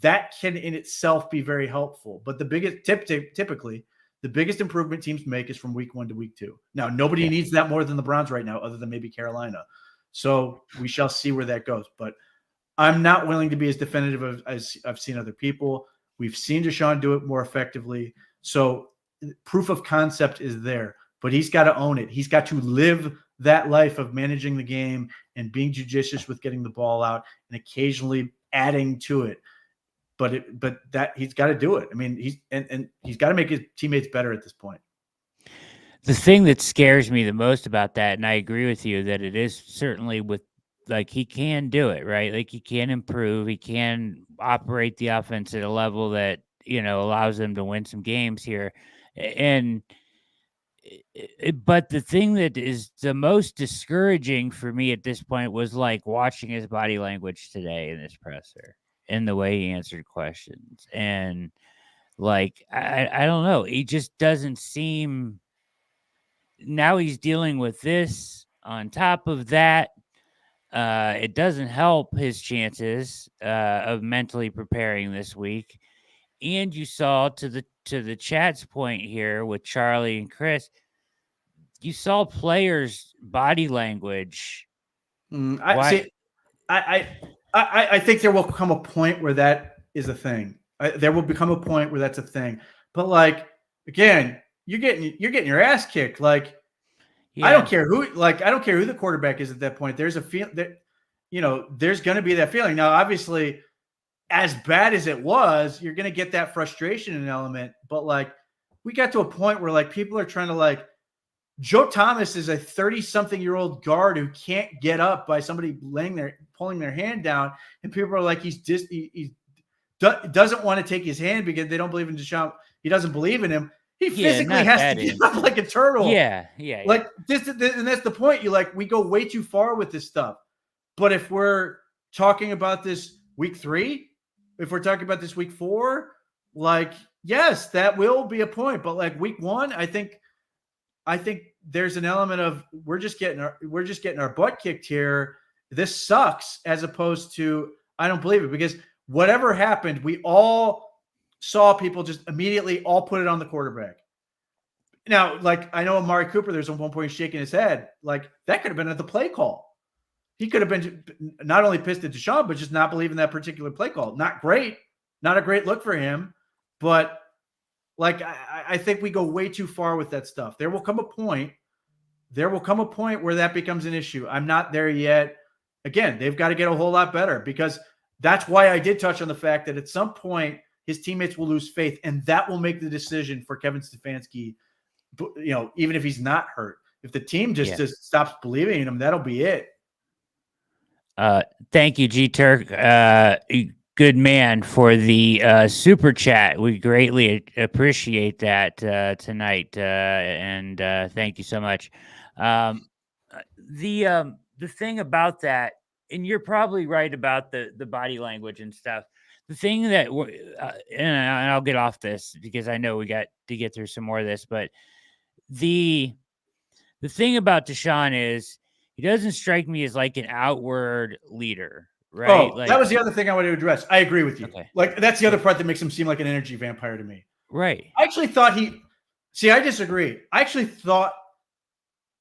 That can in itself be very helpful. But the biggest typically, the biggest improvement teams make is from week 1 to week 2. Now, nobody needs that more than the Browns right now, other than maybe Carolina. So we shall see where that goes. But I'm not willing to be as definitive as I've seen other people. We've seen Deshaun do it more effectively. So proof of concept is there, but he's got to own it. He's got to live that life of managing the game and being judicious with getting the ball out and occasionally adding to it. But that he's got to do it. I mean, he's got to make his teammates better at this point. The thing that scares me the most about that, and I agree with you that it is certainly with, like, he can do it, right? Like, he can improve. He can operate the offense at a level that, allows them to win some games here. But the thing that is the most discouraging for me at this point was, like, watching his body language today in this presser and the way he answered questions. And, like, I don't know. He just doesn't seem... Now he's dealing with this on top of that. It doesn't help his chances of mentally preparing this week. And you saw, to the chat's point here with Charlie and Chris, you saw players' body language. I think there will come a point where that is a thing. There will become a point where that's a thing. But, like, again, you're getting your ass kicked. Like, yeah. I don't care who the quarterback is at that point. There's a feel that, there's going to be that feeling. Now, obviously, as bad as it was, you're going to get that frustration in an element. But, like, we got to a point where, like, people are trying to, like, Joe Thomas is a 30-something-year-old guard who can't get up by somebody pulling their hand down, and people are like, he doesn't want to take his hand because they don't believe in Deshaun. He doesn't believe in him. He physically has to get up like a turtle. Yeah. Like this, and that's the point. We go way too far with this stuff. But if we're talking about this week 3, if we're talking about this week 4, like, yes, that will be a point. But, like, week 1, I think there's an element of we're just getting our butt kicked here. This sucks, as opposed to I don't believe it, because whatever happened, we all saw people just immediately all put it on the quarterback. Now, like, I know Amari Cooper, there's at one point shaking his head. Like, that could have been at the play call. He could have been not only pissed at Deshaun, but just not believing that particular play call. Not great. Not a great look for him. But, like, I think we go way too far with that stuff. There will come a point where that becomes an issue. I'm not there yet. Again, they've got to get a whole lot better, because that's why I did touch on the fact that at some point his teammates will lose faith, and that will make the decision for Kevin Stefanski. Even if he's not hurt, if the team just stops believing in him, that'll be it. Thank you, G Turk. Good man, for the super chat. We greatly appreciate that tonight, and thank you so much. The thing about that, and you're probably right about the body language and stuff. The thing that, and I'll get off this because I know we got to get through some more of this, but the thing about Deshaun is he doesn't strike me as like an outward leader, right? Oh, like, that was the other thing I wanted to address. I agree with you. Okay. Like, that's the other part that makes him seem like an energy vampire to me. Right. I actually thought I disagree. I actually thought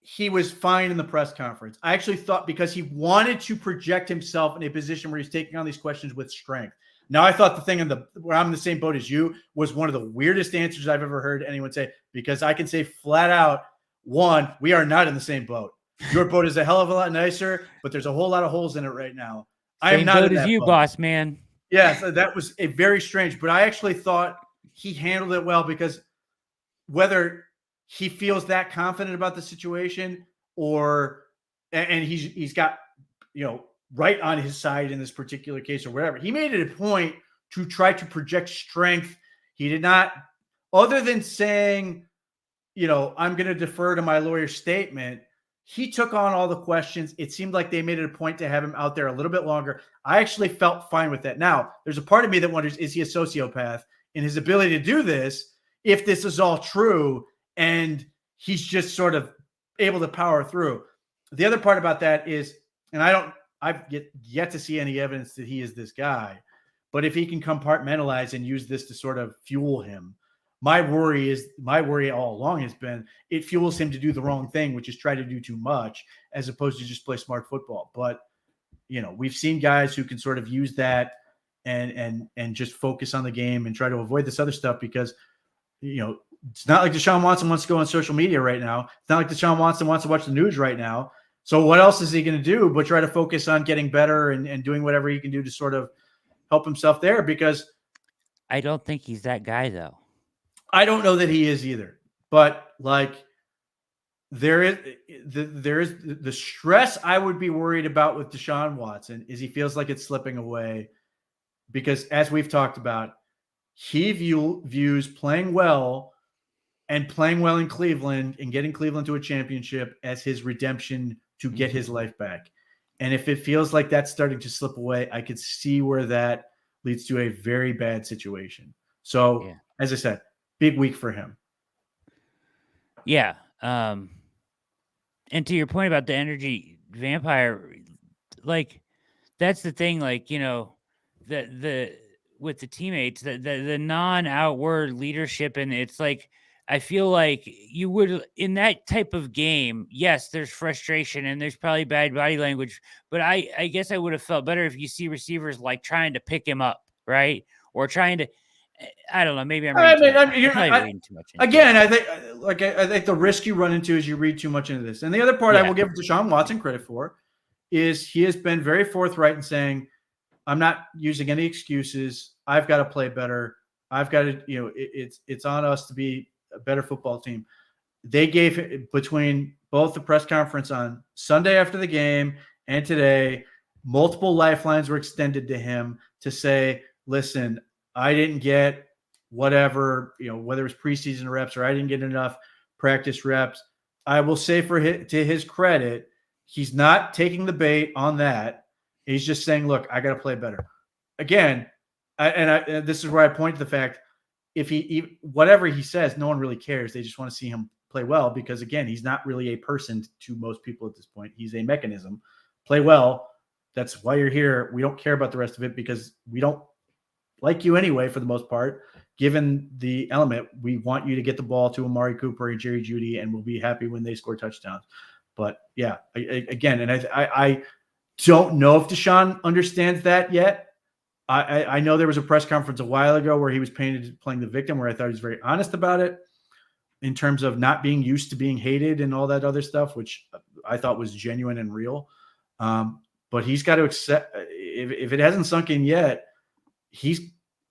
he was fine in the press conference. I actually thought, because he wanted to project himself in a position where he's taking on these questions with strength. Now, I thought the thing where I'm in the same boat as you was one of the weirdest answers I've ever heard anyone say, because I can say flat out, one, we are not in the same boat. Your boat is a hell of a lot nicer, but there's a whole lot of holes in it right now. I am not in that boat. Boss man. Yeah, so that was a very strange, but I actually thought he handled it well, because whether he feels that confident about the situation and he's got, right on his side in this particular case or whatever, he made it a point to try to project strength. He did not, other than saying, I'm going to defer to my lawyer's statement, he took on all the questions. It seemed like they made it a point to have him out there a little bit longer. I actually felt fine with that. Now, there's a part of me that wonders, is he a sociopath in his ability to do this, if this is all true and he's just sort of able to power through? The other part about that is, and I've yet to see any evidence that he is this guy, but if he can compartmentalize and use this to sort of fuel him, my worry all along has been it fuels him to do the wrong thing, which is try to do too much as opposed to just play smart football. But, we've seen guys who can sort of use that and just focus on the game and try to avoid this other stuff, because, It's not like Deshaun Watson wants to go on social media right now. It's not like Deshaun Watson wants to watch the news right now. So what else is he going to do but try to focus on getting better and doing whatever he can do to sort of help himself there? Because I don't think he's that guy, though. I don't know that he is either. But like there is the stress I would be worried about with Deshaun Watson is he feels like it's slipping away because, as we've talked about, he views playing well and playing well in Cleveland and getting Cleveland to a championship as his redemption to get his life back. And if it feels like that's starting to slip away, I could see where that leads to a very bad situation. So, as I said, big week for him. Yeah. And to your point about the energy vampire, like that's the thing, like, you know, the with the teammates, the non-outward leadership, and it's like I feel like you would in that type of game, yes, there's frustration and there's probably bad body language, but I guess I would have felt better if you see receivers like trying to pick him up, right? Or trying to, I don't know, maybe I'm reading too much into again, I think the risk you run into is you read too much into this. And the other part I will give Deshaun Watson credit for is he has been very forthright in saying, I'm not using any excuses. I've got to play better. I've got to, you know, it's on us to be a better football team. They gave between both the press conference on Sunday after the game and today, multiple lifelines were extended to him to say, listen, I didn't get whatever, you know, whether it was preseason reps or I didn't get enough practice reps. I will say to his credit, he's not taking the bait on that. He's just saying, look, I got to play better. Again, and this is where I point to the fact, if he whatever he says, no one really cares. They just want to see him play well because, again, he's not really a person to most people at this point. He's a mechanism. Play well. That's why you're here. We don't care about the rest of it because we don't like you anyway for the most part. Given the element, we want you to get the ball to Amari Cooper and Jerry Jeudy, and we'll be happy when they score touchdowns. But, yeah, again, and I don't know if Deshaun understands that yet. I know there was a press conference a while ago where he was playing the victim, where I thought he was very honest about it in terms of not being used to being hated and all that other stuff, which I thought was genuine and real. But he's got to accept if it hasn't sunk in yet,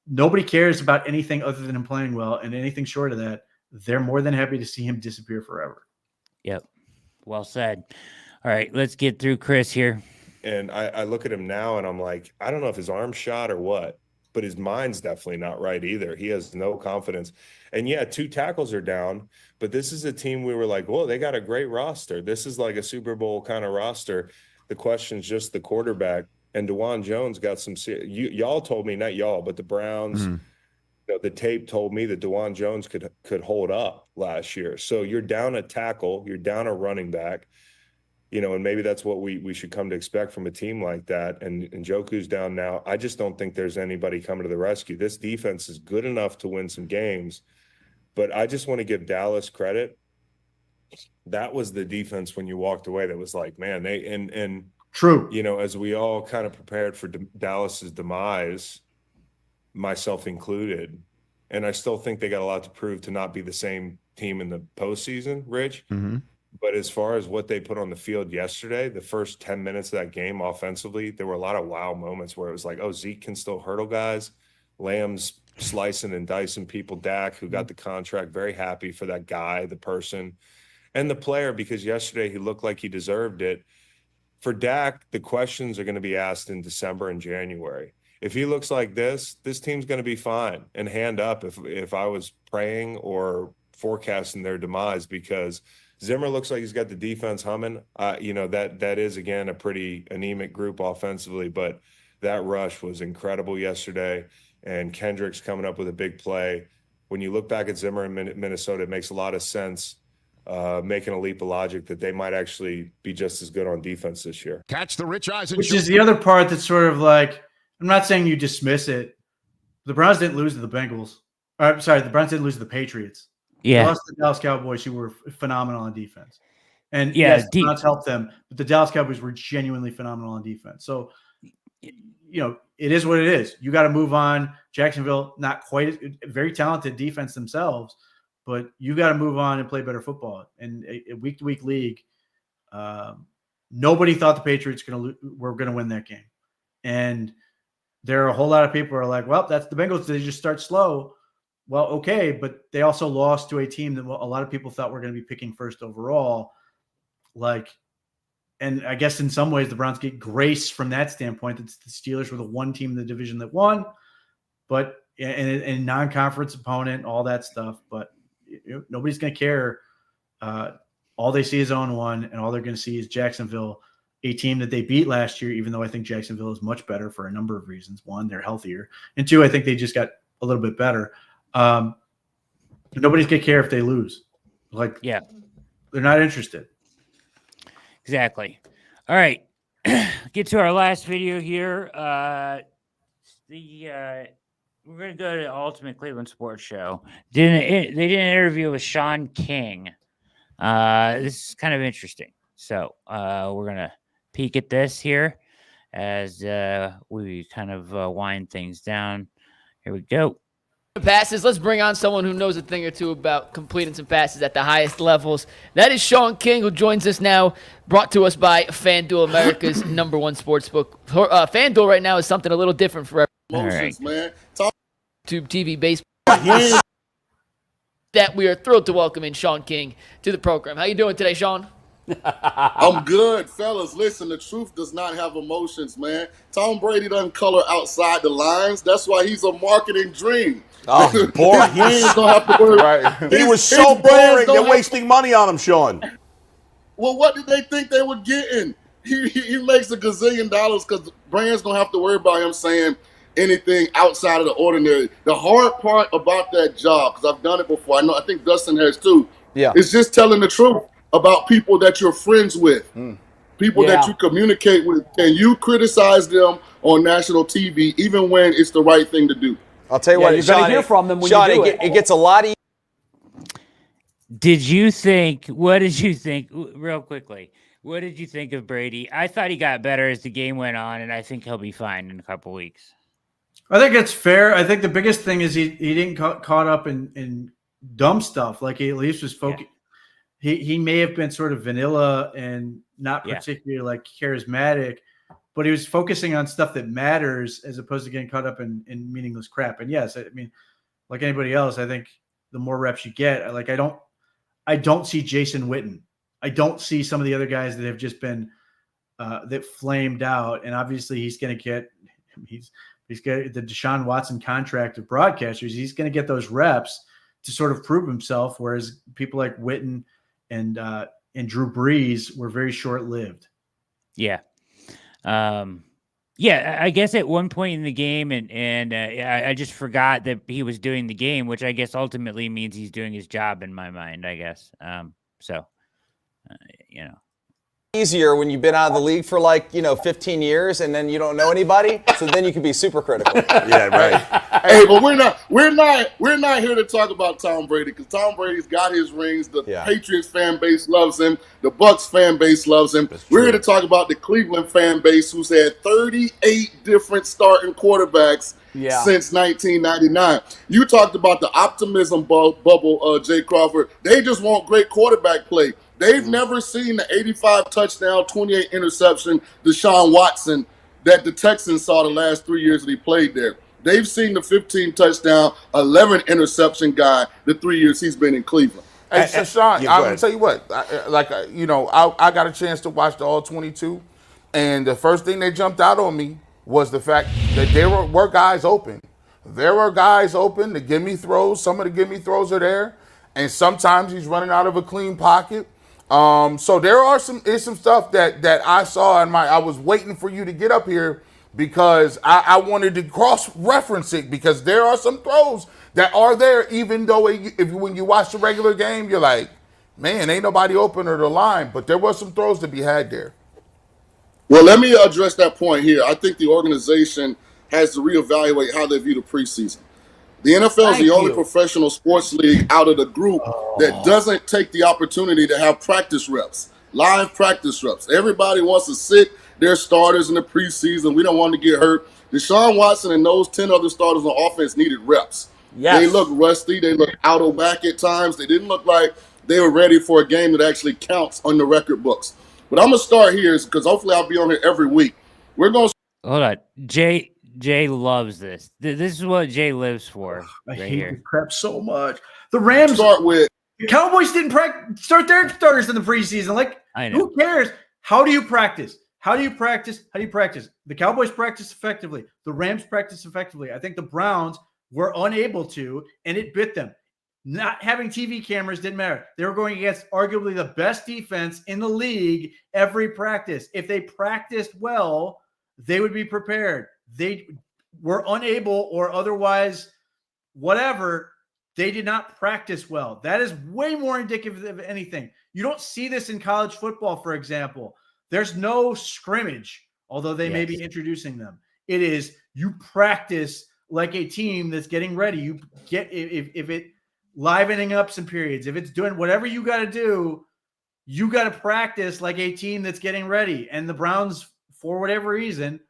nobody cares about anything other than him playing well, and anything short of that, they're more than happy to see him disappear forever. Yep. Well said. All right, let's get through Chris here. And I look at him now and I'm like, I don't know if his arm's shot or what, but his mind's definitely not right either. He has no confidence. And yeah, 2 tackles are down, but this is a team we were like, whoa, they got a great roster. This is like a Super Bowl kind of roster. The question's just the quarterback. And DeJuan Jones got some y'all told me, not y'all, but the Browns, you know, the tape told me that DeJuan Jones could hold up last year. So you're down a tackle, you're down a running back. You know, and maybe that's what we should come to expect from a team like that. And Njoku's down now. I just don't think there's anybody coming to the rescue. This defense is good enough to win some games, but I just want to give Dallas credit. That was the defense when you walked away that was like, man, and true. You know, as we all kind of prepared for Dallas's demise, myself included, and I still think they got a lot to prove to not be the same team in the postseason, Rich. Mm-hmm. But as far as what they put on the field yesterday, the first 10 minutes of that game offensively, there were a lot of wow moments where it was like, oh, Zeke can still hurdle guys. Lamb's slicing and dicing people. Dak, who got the contract, very happy for that guy, the person, and the player, because yesterday he looked like he deserved it. For Dak, the questions are going to be asked in December and January. If he looks like this team's going to be fine. And hand up if I was praying or forecasting their demise, because Zimmer looks like he's got the defense humming. You know, that is, again, a pretty anemic group offensively, but that rush was incredible yesterday. And Kendrick's coming up with a big play. When you look back at Zimmer in Minnesota, it makes a lot of sense, making a leap of logic that they might actually be just as good on defense this year. Catch the Rich Eisen. Which is the other part that's sort of like, I'm not saying you dismiss it. The Browns didn't lose to the Bengals. The Browns didn't lose to the Patriots. Yeah. They lost to the Dallas Cowboys, who were phenomenal on defense. And yeah, yes, the Browns helped them, but the Dallas Cowboys were genuinely phenomenal on defense. So, you know, it is what it is. You got to move on. Jacksonville, not quite very talented defense themselves, but you got to move on and play better football. And a week-to-week league, nobody thought the Patriots were going to win that game. And there are a whole lot of people who are like, well, that's the Bengals. They just start slow. Well, okay, but they also lost to a team that a lot of people thought were going to be picking first overall. And I guess in some ways the Browns get grace from that standpoint. It's the Steelers were the one team in the division that won, but and non-conference opponent, all that stuff. But nobody's going to care. All they see is 0-1, and all they're going to see is Jacksonville, a team that they beat last year, even though I think Jacksonville is much better for a number of reasons. One, they're healthier. And two, I think they just got a little bit better. Nobody's going to care if they lose. They're not interested. Exactly. All right. Get to our last video here. We're going to go to the Ultimate Cleveland Sports Show. They did an interview with Sean King. This is kind of interesting. So we're going to peek at this here as we kind of wind things down. Here we go. Passes. Let's bring on someone who knows a thing or two about completing some passes at the highest levels. That is Sean King, who joins us now, brought to us by FanDuel, America's #1 sportsbook. FanDuel right now is something a little different for everyone. Emotions, man. YouTube TV baseball. That we are thrilled to welcome in Sean King to the program. How you doing today, Sean? I'm good, fellas. Listen, the truth does not have emotions, man. Tom Brady doesn't color outside the lines. That's why he's a marketing dream. Oh, boring. He ain't gonna have to worry. Right. He was so boring. They're wasting money on him, Sean. Well, what did they think they were getting? He makes $1 gazillion because brands don't have to worry about him saying anything outside of the ordinary. The hard part about that job, because I've done it before, I think Dustin has too, is just telling the truth about people that you're friends with, people that you communicate with. Can you criticize them on national TV even when it's the right thing to do? I'll tell you what, you're going to hear from them when you do it. It gets a lot easier. What did you think, real quickly, what did you think of Brady? I thought he got better as the game went on, and I think he'll be fine in a couple weeks. I think it's fair. I think the biggest thing is he didn't caught up in dumb stuff. Like he at least was focused. Yeah. He may have been sort of vanilla and not particularly charismatic, but he was focusing on stuff that matters as opposed to getting caught up in meaningless crap. And yes, I mean, like anybody else, I think the more reps you get, I don't see Jason Witten. I don't see some of the other guys that have just been that flamed out. And obviously he's going to get he's got the Deshaun Watson contract of broadcasters. He's going to get those reps to sort of prove himself. Whereas people like Witten and Drew Brees were very short-lived. Yeah. I guess at one point in the game, and I just forgot that he was doing the game, which I guess ultimately means he's doing his job in my mind, I guess. Easier when you've been out of the league for 15 years and then you don't know anybody, so then you can be super critical. Yeah, right. Hey, but we're not here to talk about Tom Brady because Tom Brady's got his rings. The Patriots fan base loves him. The Bucs fan base loves him. We're here to talk about the Cleveland fan base, who's had 38 different starting quarterbacks since 1999. You talked about the optimism bubble, Jay Crawford. They just want great quarterback play. They've never seen the 85 touchdown, 28 interception Deshaun Watson that the Texans saw the last 3 years that he played there. They've seen the 15 touchdown, 11 interception guy the 3 years he's been in Cleveland. Hey, so Sean, I'm going to tell you what, I got a chance to watch the All-22, and the first thing that jumped out on me was the fact that there were guys open. There were guys open, the gimme throws, some of the gimme throws are there, and sometimes he's running out of a clean pocket. So there are some stuff that I saw I was waiting for you to get up here because I wanted to cross-reference it because there are some throws that are there, even though when you watch the regular game, you're like, man, ain't nobody open or the line, but there was some throws to be had there. Well, let me address that point here. I think the organization has to reevaluate how they view the preseason. The NFL is the only professional sports league out of the group that doesn't take the opportunity to have practice reps, live practice reps. Everybody wants to sit their starters in the preseason. We don't want to get hurt. Deshaun Watson and those 10 other starters on offense needed reps. They look rusty. They look out of whack at times. They didn't look like they were ready for a game that actually counts on the record books. But I'm going to start here because hopefully I'll be on here every week. We're going to Hold on. Jay loves this. This is what Jay lives for. I right hate here. this crap so much. The Rams start with the Cowboys didn't start their starters in the preseason. Like, I know. who cares? How do you practice? How do you practice? How do you practice? The Cowboys practice effectively. The Rams practice effectively. I think the Browns were unable to, and it bit them. Not having TV cameras didn't matter. They were going against arguably the best defense in the league every practice. If they practiced well, they would be prepared. They were unable or otherwise whatever. They did not practice well. That is way more indicative of anything. You don't see this in college football, for example. There's no scrimmage, although they may be introducing them. It is you practice like a team that's getting ready. You get if it livening up some periods, if it's doing whatever you got to do, you got to practice like a team that's getting ready. And the Browns, for whatever reason,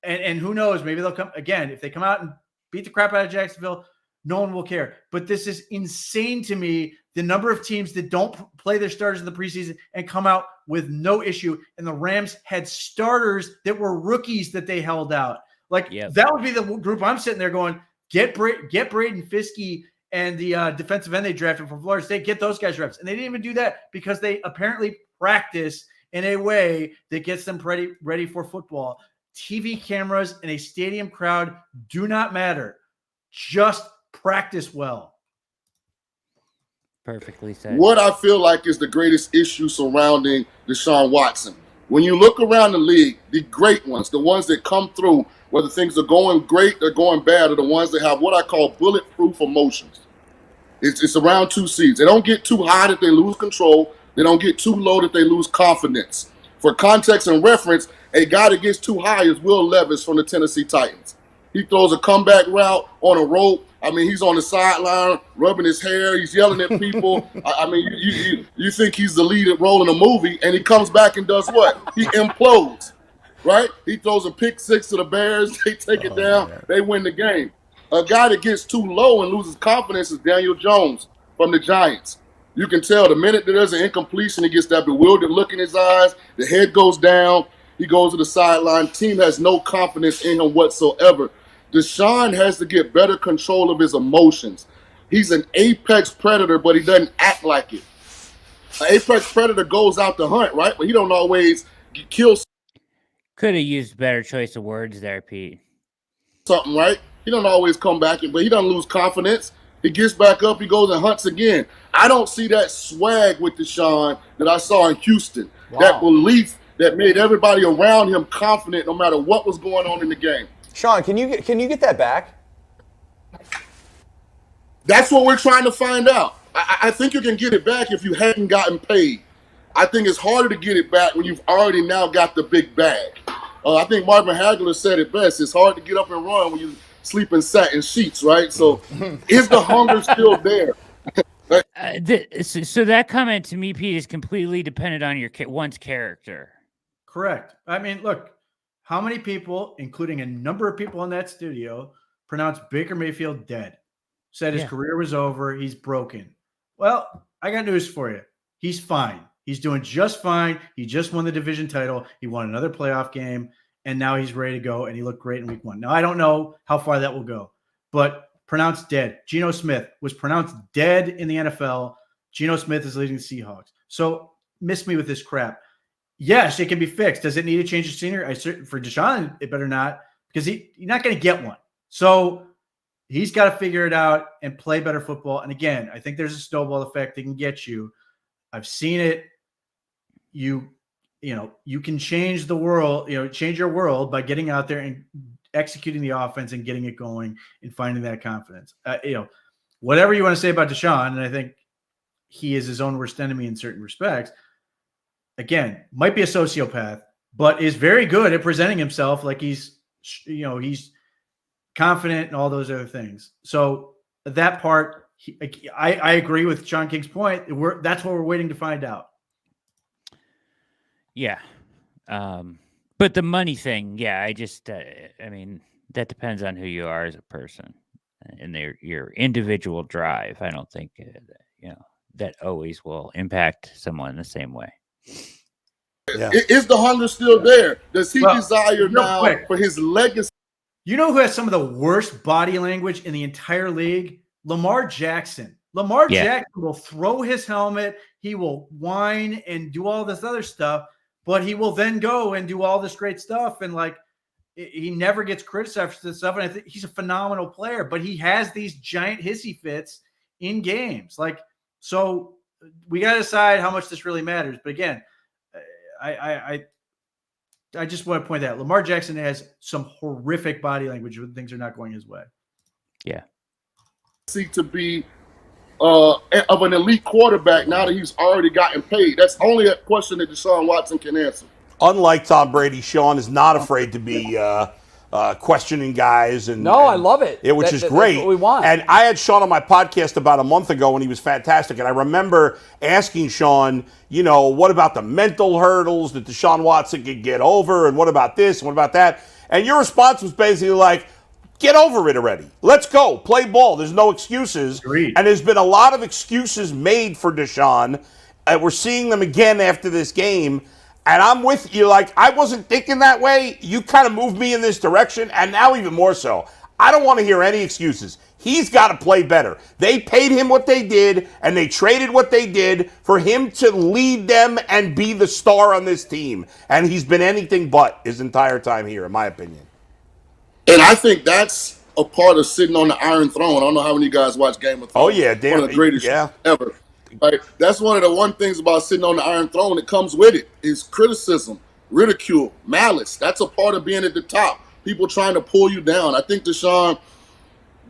and who knows, maybe they'll come again. If they come out and beat the crap out of Jacksonville, no one will care. But this is insane to me, the number of teams that don't play their starters in the preseason and come out with no issue. And the Rams had starters that were rookies that they held out. Like, that would be the group I'm sitting there going, get Braden Fiskey and the defensive end they drafted from Florida State, get those guys reps. And they didn't even do that because they apparently practice in a way that gets them ready for football. TV cameras and a stadium crowd do not matter. Just practice well. Perfectly said. What I feel like is the greatest issue surrounding Deshaun Watson. When you look around the league, the great ones, the ones that come through, whether things are going great or going bad, are the ones that have what I call bulletproof emotions. It's around 2 seeds. They don't get too high that they lose control. They don't get too low that they lose confidence. For context and reference, a guy that gets too high is Will Levis from the Tennessee Titans. He throws a comeback route on a rope. I mean, he's on the sideline, rubbing his hair. He's yelling at people. I mean, you think he's the lead role in a movie, and he comes back and does what? He implodes, right? He throws a pick six to the Bears. They take it down. Man. They win the game. A guy that gets too low and loses confidence is Daniel Jones from the Giants. You can tell the minute that there's an incompletion, he gets that bewildered look in his eyes. The head goes down. He goes to the sideline. Team has no confidence in him whatsoever. Deshaun has to get better control of his emotions. He's an apex predator, but he doesn't act like it. An apex predator goes out to hunt, right? But he don't always kill. Could have used better choice of words there, Pete. Something, right? He don't always come back, but he doesn't lose confidence. He gets back up, he goes and hunts again. I don't see that swag with Deshaun that I saw in Houston. Wow. That belief that made everybody around him confident no matter what was going on in the game. Sean, can you get that back? That's what we're trying to find out. I think you can get it back if you hadn't gotten paid. I think it's harder to get it back when you've already now got the big bag. I think Marvin Hagler said it best. It's hard to get up and run when you sleep in satin sheets, right? So is the hunger still there? So that comment to me, Pete, is completely dependent on your one's character. Correct. I mean, look, how many people, including a number of people in that studio, pronounced Baker Mayfield dead? Said his career was over. He's broken. Well, I got news for you. He's fine. He's doing just fine. He just won the division title. He won another playoff game, and now he's ready to go, and he looked great in week 1. Now, I don't know how far that will go, but pronounced dead. Geno Smith was pronounced dead in the NFL. Geno Smith is leading the Seahawks. So miss me with this crap. Yes, it can be fixed. Does it need to change the scenery? For Deshaun, it better not, because he's not going to get one. So he's got to figure it out and play better football. And again, I think there's a snowball effect that can get you. I've seen it. You can change the world, change your world by getting out there and executing the offense and getting it going and finding that confidence. Whatever you want to say about Deshaun, and I think he is his own worst enemy in certain respects. Again, might be a sociopath, but is very good at presenting himself like he's confident and all those other things. So that part, I agree with Sean King's point. That's what we're waiting to find out. Yeah. But the money thing, I mean, that depends on who you are as a person. in your individual drive. I don't think that always will impact someone the same way. Yeah. Is the hunger still there? Does he desire now for his legacy? You know who has some of the worst body language in the entire league? Lamar Jackson. Lamar Jackson will throw his helmet. He will whine and do all this other stuff, but he will then go and do all this great stuff. And he never gets criticized for this stuff. And I think he's a phenomenal player, but he has these giant hissy fits in games. So we got to decide how much this really matters. But again, I just want to point out Lamar Jackson has some horrific body language when things are not going his way. Yeah. To be of an elite quarterback now that he's already gotten paid. That's only a question that Deshaun Watson can answer. Unlike Tom Brady, Sean is not afraid to be questioning guys. I love it. Which is great. That's what we want. And I had Sean on my podcast about a month ago when he was fantastic. And I remember asking Sean, what about the mental hurdles that Deshaun Watson could get over? And what about this? And what about that? And your response was basically like, get over it already. Let's go. Play ball. There's no excuses. Agreed. And there's been a lot of excuses made for Deshaun. We're seeing them again after this game. And I'm with you. I wasn't thinking that way. You kind of moved me in this direction. And now even more so. I don't want to hear any excuses. He's got to play better. They paid him what they did, and they traded what they did for him to lead them and be the star on this team. And he's been anything but his entire time here, in my opinion. And I think that's a part of sitting on the Iron Throne. I don't know how many of you guys watch Game of Thrones. Oh, yeah. One of the greatest shows ever. Right? That's one of the one things about sitting on the Iron Throne that comes with it is criticism, ridicule, malice. That's a part of being at the top. People trying to pull you down. I think Deshaun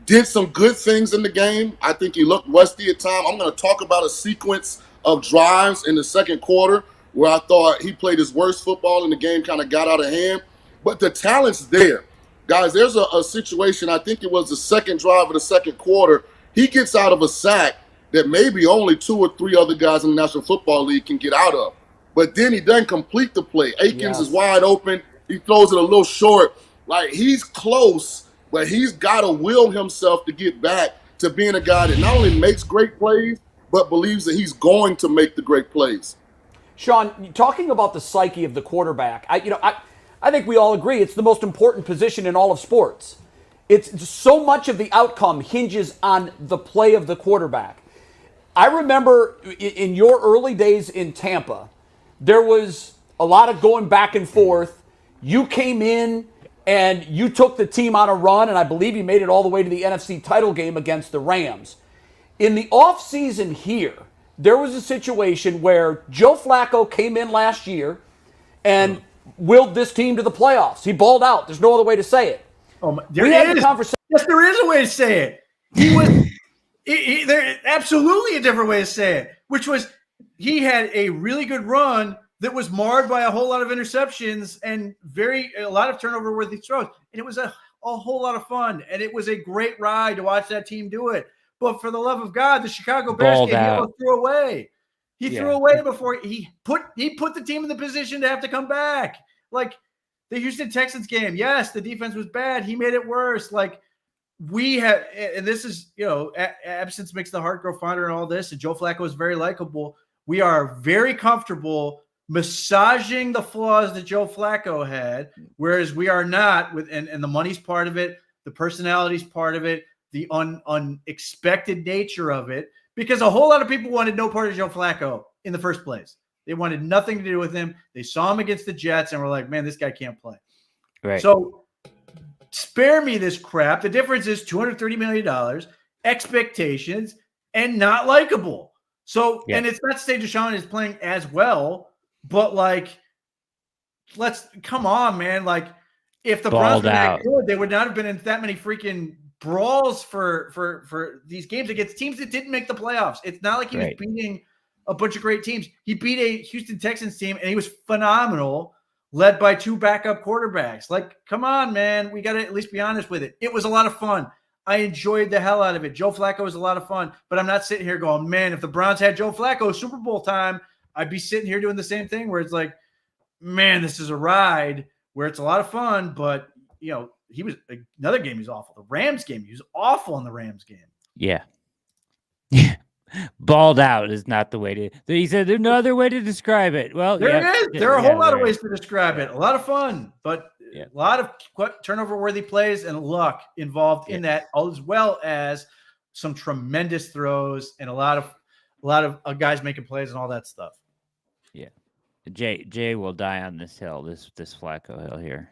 did some good things in the game. I think he looked rusty at times. I'm going to talk about a sequence of drives in the second quarter where I thought he played his worst football and the game kind of got out of hand. But the talent's there. Guys, there's a situation, I think it was the second drive of the second quarter. He gets out of a sack that maybe only 2 or 3 other guys in the National Football League can get out of. But then he doesn't complete the play. Akins is wide open. He throws it a little short. He's close, but he's got to will himself to get back to being a guy that not only makes great plays, but believes that he's going to make the great plays. Sean, talking about the psyche of the quarterback, I think we all agree it's the most important position in all of sports. It's so much of the outcome hinges on the play of the quarterback. I remember in your early days in Tampa, there was a lot of going back and forth. You came in and you took the team on a run, and I believe you made it all the way to the NFC title game against the Rams. In the offseason here, there was a situation where Joe Flacco came in last year and willed this team to the playoffs. He balled out. There's no other way to say it. Yes, there is a way to say it. He was there's absolutely a different way to say it, which was he had a really good run that was marred by a whole lot of interceptions and a lot of turnover-worthy throws. And it was a whole lot of fun, and it was a great ride to watch that team do it. But for the love of God, the Chicago Bears game, he threw away. He threw away before he put the team in the position to have to come back. The Houston Texans game, yes, the defense was bad. He made it worse. We have, and this is, absence makes the heart grow fonder and all this, and Joe Flacco is very likable. We are very comfortable massaging the flaws that Joe Flacco had, whereas we are not and the money's part of it, the personality's part of it, the unexpected nature of it, because a whole lot of people wanted no part of Joe Flacco in the first place. They wanted nothing to do with him. They saw him against the Jets and were like, man, this guy can't play. Right. So spare me this crap. The difference is $230 million, expectations, and not likable. So, and it's not to say Deshaun is playing as well, but let's come on, man. If the Browns were that good, they would not have been in that many freaking brawls for these games against teams that didn't make the playoffs. It's not like he was beating a bunch of great teams. He beat a Houston Texans team, and he was phenomenal, led by 2 backup quarterbacks. Come on, man. We got to at least be honest with it. It was a lot of fun. I enjoyed the hell out of it. Joe Flacco was a lot of fun, but I'm not sitting here going, man, if the Browns had Joe Flacco Super Bowl time, I'd be sitting here doing the same thing where it's like, man, this is a ride where it's a lot of fun, but, he was another game. He was awful. The Rams game, he was awful in the Rams game. Yeah. Balled out is not the way to. He said there's no other way to describe it. Well, there is. There are a whole lot of ways to describe it. A lot of fun, but a lot of turnover-worthy plays and luck involved in that, as well as some tremendous throws and a lot of guys making plays and all that stuff. Yeah. Jay will die on this hill, this Flacco hill here.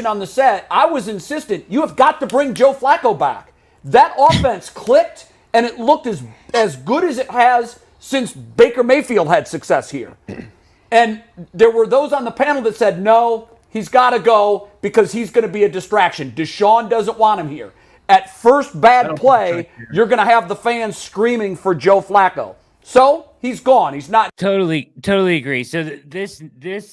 On the set, I was insistent. You have got to bring Joe Flacco back. That offense clicked, and it looked as good as it has since Baker Mayfield had success here. And there were those on the panel that said, no, he's got to go because he's going to be a distraction. Deshaun doesn't want him here. At first bad play, you're going to have the fans screaming for Joe Flacco. So he's gone. He's not. Totally agree. So this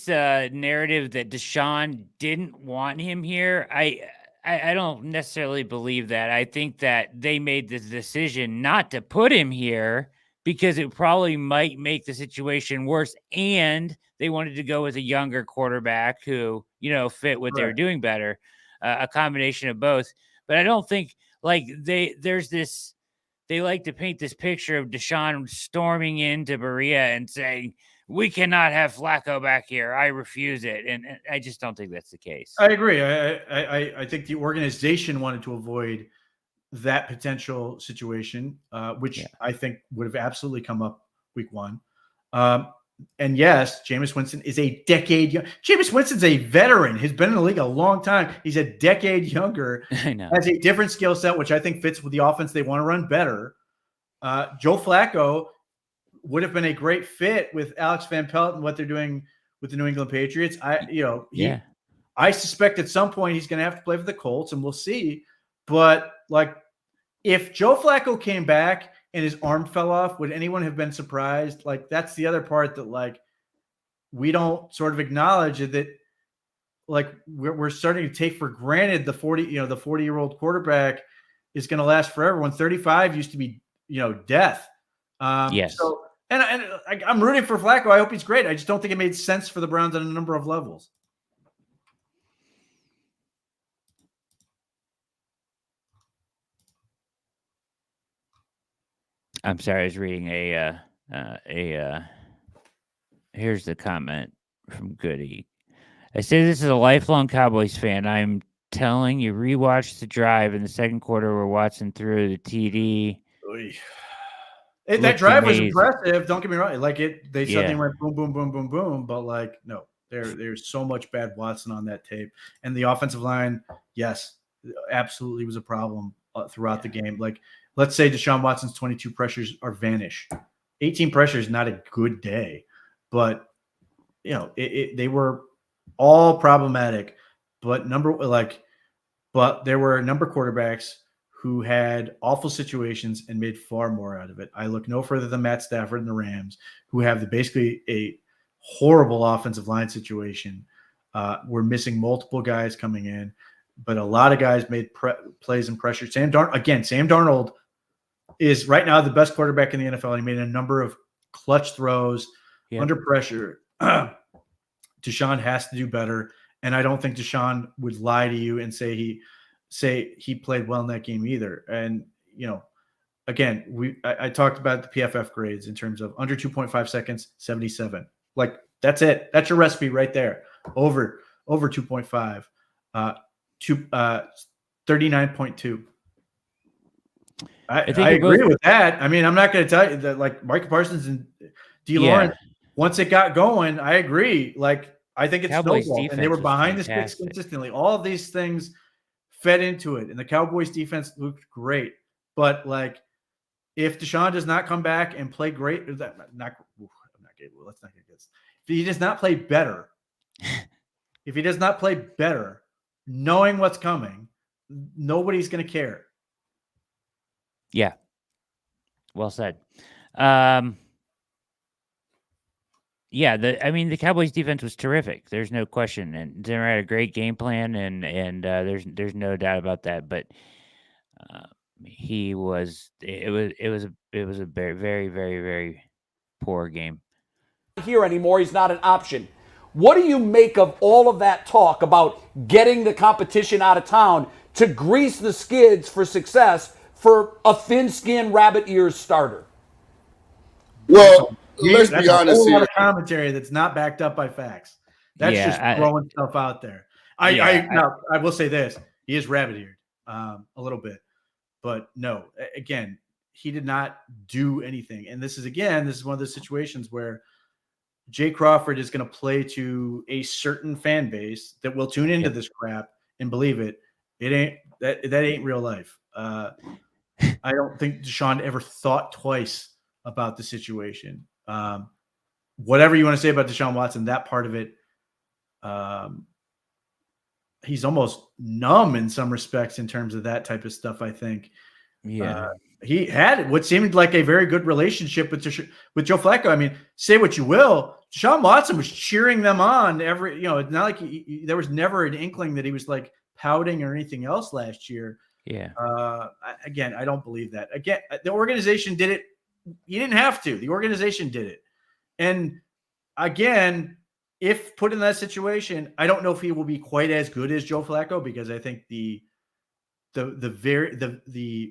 narrative that Deshaun didn't want him here, I don't necessarily believe that. I think that they made the decision not to put him here because it probably might make the situation worse, and they wanted to go with a younger quarterback who fit what they were doing better. A combination of both. But I don't think they like to paint this picture of Deshaun storming into Berea and saying, we cannot have Flacco back here. I refuse it. And I just don't think that's the case. I agree. I think the organization wanted to avoid that potential situation, which I think would have absolutely come up week one. And yes, Jameis Winston is a decade young. Jameis Winston's a veteran. He's been in the league a long time. He's a decade younger. I know. Has a different skill set, which I think fits with the offense they want to run better. Joe Flacco would have been a great fit with Alex Van Pelt and what they're doing with the New England Patriots. I suspect at some point he's going to have to play for the Colts, and we'll see. But if Joe Flacco came back and his arm fell off, would anyone have been surprised? That's the other part that we don't sort of acknowledge, that we're starting to take for granted the 40-year-old quarterback is going to last forever when 35 used to be death. Yes. So I'm rooting for Flacco. I hope he's great. I just don't think it made sense for the Browns on a number of levels. I'm sorry, I was reading here's the comment from Goody. I say this is a lifelong Cowboys fan. I'm telling you, rewatch the drive in the second quarter where Watson threw the TD. That drive was impressive. Don't get me wrong. They suddenly went boom, boom, boom, boom, boom. But no, there's so much bad Watson on that tape, and the offensive line, yes, absolutely was a problem throughout the game. Let's say Deshaun Watson's 22 pressures are vanish. 18 pressures, not a good day, but they were all problematic. But there were a number of quarterbacks who had awful situations and made far more out of it. I look no further than Matt Stafford and the Rams, who have basically a horrible offensive line situation. We're missing multiple guys coming in, but a lot of guys made plays and pressure. Sam Darnold is right now the best quarterback in the NFL. He made a number of clutch throws under pressure. Deshaun has to do better, and I don't think Deshaun would lie to you and say he played well in that game either. And again, I talked about the PFF grades in terms of under 2.5 seconds, 77. That's it. That's your recipe right there. Over 2.5, 39.2. I agree with that. I mean, I'm not going to tell you that Micah Parsons and D. Lawrence, once it got going, I agree. I think it's snowballed, and they were behind the sticks consistently. All of these things fed into it, and the Cowboys defense looked great. But if Deshaun does not come back and play great, let's not get this. If he does not play better, knowing what's coming, nobody's going to care. Yeah. Well said. The Cowboys defense was terrific. There's no question. And Zimmer had a great game plan, and there's no doubt about that. But it was a very, very, very, very poor game. Here anymore. He's not an option. What do you make of all of that talk about getting the competition out of town to grease the skids for success for a thin-skinned rabbit ears starter? Well, let's That's be a honest whole lot here. of commentary that's not backed up by facts. That's Yeah, just throwing stuff out there. I will say this: he is rabbit-eared a little bit, but no. Again, he did not do anything, and this is one of those situations where Jay Crawford is going to play to a certain fan base that will tune into this crap and believe it. It ain't that ain't real life. I don't think Deshaun ever thought twice about the situation. Whatever you want to say about Deshaun Watson, that part of it, he's almost numb in some respects in terms of that type of stuff. I think. He had what seemed like a very good relationship with Joe Flacco. I mean, say what you will, Deshaun Watson was cheering them on every. It's not like there was never an inkling that he was like pouting or anything else last year. Yeah. Again, I don't believe that. Again, the organization did it. You didn't have to. The organization did it. And again, if put in that situation, I don't know if he will be quite as good as Joe Flacco, because I think the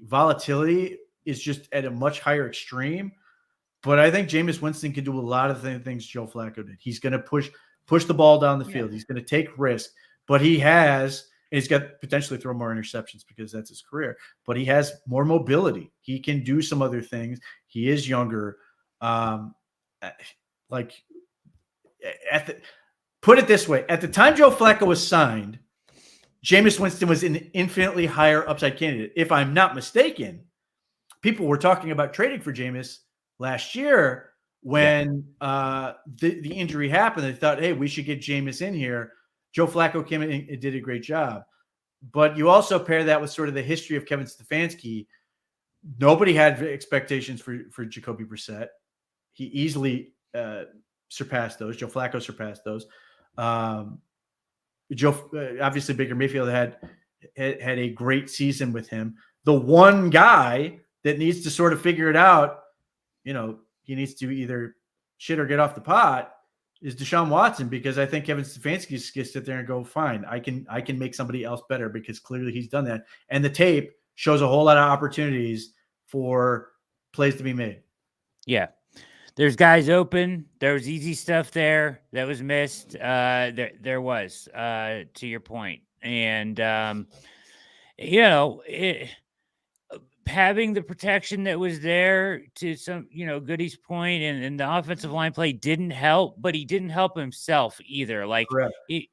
volatility is just at a much higher extreme. But I think Jameis Winston can do a lot of the things Joe Flacco did. He's going to push the ball down the field. He's going to take risks, but he's got potentially throw more interceptions because that's his career, but he has more mobility. He can do some other things. He is younger. Put it this way, at the time Joe Flacco was signed, Jameis Winston was an infinitely higher upside candidate. If I'm not mistaken, people were talking about trading for Jameis last year when the injury happened. They thought, hey, we should get Jameis in here. Joe Flacco came in and did a great job. But you also pair that with sort of the history of Kevin Stefanski. Nobody had expectations for Jacoby Brissett. He easily surpassed those. Joe Flacco surpassed those. Obviously Baker Mayfield had a great season with him. The one guy that needs to sort of figure it out, he needs to either shit or get off the pot, is Deshaun Watson, because I think Kevin Stefanski is going to sit there and go, fine, I can make somebody else better, because clearly he's done that. And the tape shows a whole lot of opportunities for plays to be made. Yeah. There's guys open. There was easy stuff there that was missed. There was, to your point. And, having the protection that was there to some, Goody's point, and the offensive line play didn't help, but he didn't help himself either. Like, he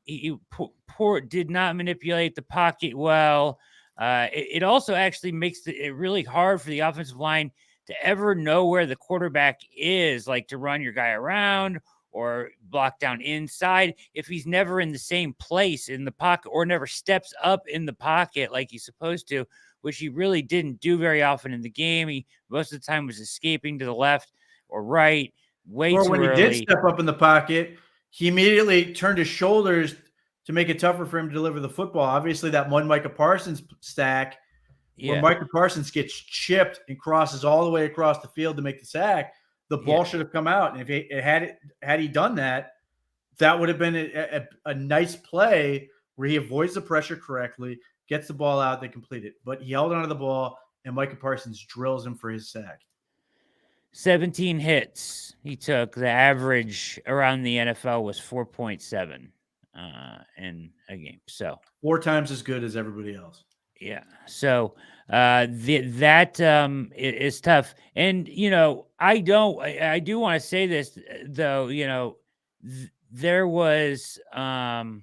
did not manipulate the pocket well. It also actually makes it really hard for the offensive line to ever know where the quarterback is, like to run your guy around or block down inside, if he's never in the same place in the pocket or never steps up in the pocket like he's supposed to, which he really didn't do very often in the game. He most of the time was escaping to the left or right way too early. Or when he did step up in the pocket, he immediately turned his shoulders to make it tougher for him to deliver the football. Obviously, that one Micah Parsons stack, where Micah Parsons gets chipped and crosses all the way across the field to make the sack, the ball should have come out. And if had he done that, that would have been a nice play where he avoids the pressure correctly, gets the ball out, they complete it. But he held onto the ball, and Micah Parsons drills him for his sack. 17 hits he took. The average around the NFL was 4.7 in a game. So 4 times as good as everybody else. Yeah. So that is tough. And, I do want to say this, though, there was, I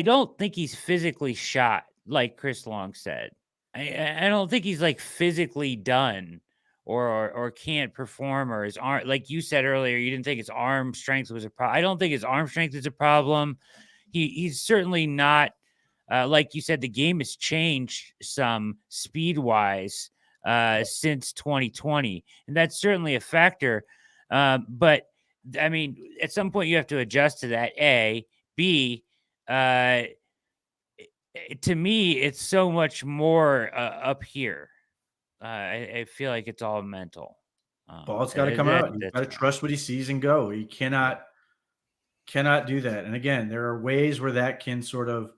don't think he's physically shot, like Chris Long said. I don't think he's like physically done or can't perform, or his arm, like you said earlier, you didn't think his arm strength was a problem. I don't think his arm strength is a problem. He's certainly not. Like you said, the game has changed some speed-wise since 2020, and that's certainly a factor. But, I mean, at some point you have to adjust to that, A. B, to me, it's so much more up here. I feel like it's all mental. Ball's got to come out. You've got to trust what he sees and go. He cannot cannot do that. And again, there are ways where that can sort of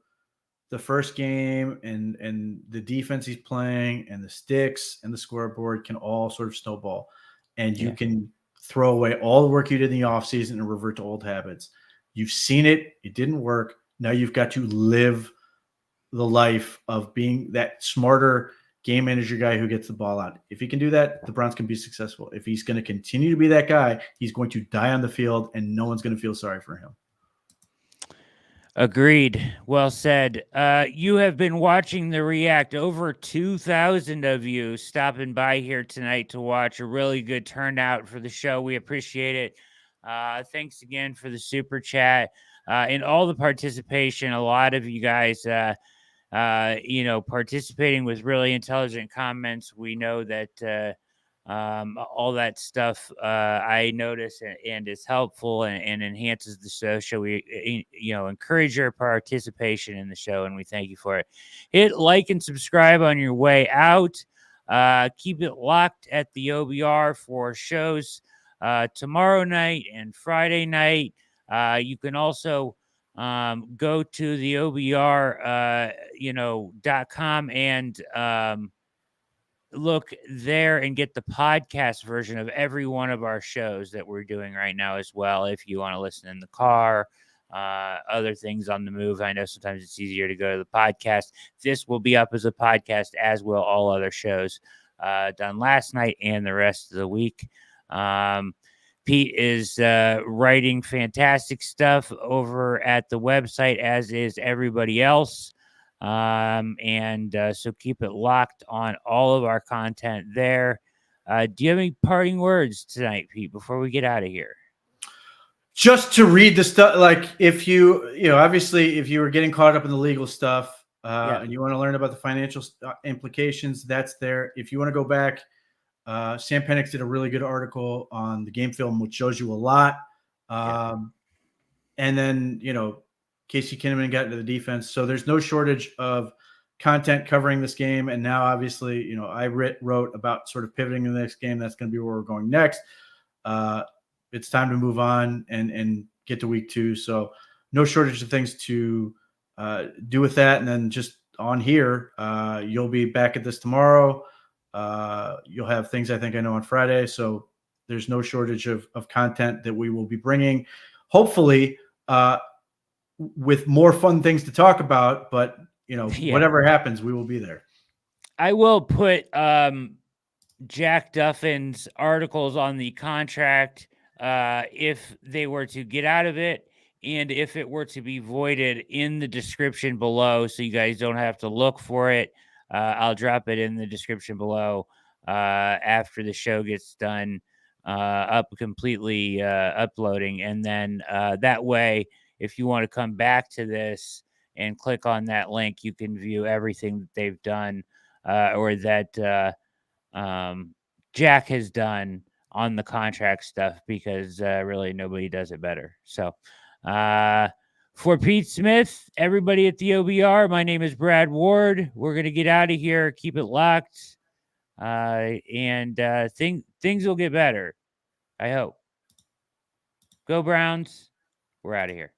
the first game and the defense he's playing and the sticks and the scoreboard can all sort of snowball. And you can throw away all the work you did in the offseason and revert to old habits. You've seen it. It didn't work. Now you've got to live the life of being that smarter game manager guy who gets the ball out. If he can do that, the Browns can be successful. If he's going to continue to be that guy, he's going to die on the field and no one's going to feel sorry for him. Agreed. Well said. You have been watching The React. Over 2,000 of you stopping by here tonight to watch. A really good turnout for the show. We appreciate it. Thanks again for the super chat and all the participation. A lot of you guys, participating with really intelligent comments. We know that all that stuff I notice and is helpful and enhances the show. So we, encourage your participation in the show, and we thank you for it. Hit like and subscribe on your way out. Keep it locked at the OBR for shows tomorrow night and Friday night. You can also go to the OBR, .com and look there and get the podcast version of every one of our shows that we're doing right now as well. If you want to listen in the car, other things on the move. I know sometimes it's easier to go to the podcast. This will be up as a podcast, as will all other shows done last night and the rest of the week. Pete is writing fantastic stuff over at the website, as is everybody else. So keep it locked on all of our content there. Do you have any parting words tonight, Pete, before we get out of here? Just to read the stuff, like if obviously if you were getting caught up in the legal stuff and you want to learn about the financial implications, that's there. If you want to go back, Sam Penix did a really good article on the game film, which shows you a lot. And then, Casey Kinnaman got into the defense. So there's no shortage of content covering this game. And now, obviously, I wrote about sort of pivoting to the next game. That's going to be where we're going next. It's time to move on and get to week 2. So no shortage of things to do with that. And then just on here, you'll be back at this tomorrow. You'll have things I think I know on Friday. So there's no shortage of content that we will be bringing. Hopefully, with more fun things to talk about, but whatever happens, we will be there. I will put Jack Duffin's articles on the contract if they were to get out of it and if it were to be voided in the description below, so you guys don't have to look for it. I'll drop it in the description below after the show gets done completely uploading, and then that way, if you want to come back to this and click on that link, you can view everything that they've done or that Jack has done on the contract stuff, because really nobody does it better. So for Pete Smith, everybody at the OBR, my name is Brad Ward. We're going to get out of here. Keep it locked. And things will get better. I hope. Go Browns. We're out of here.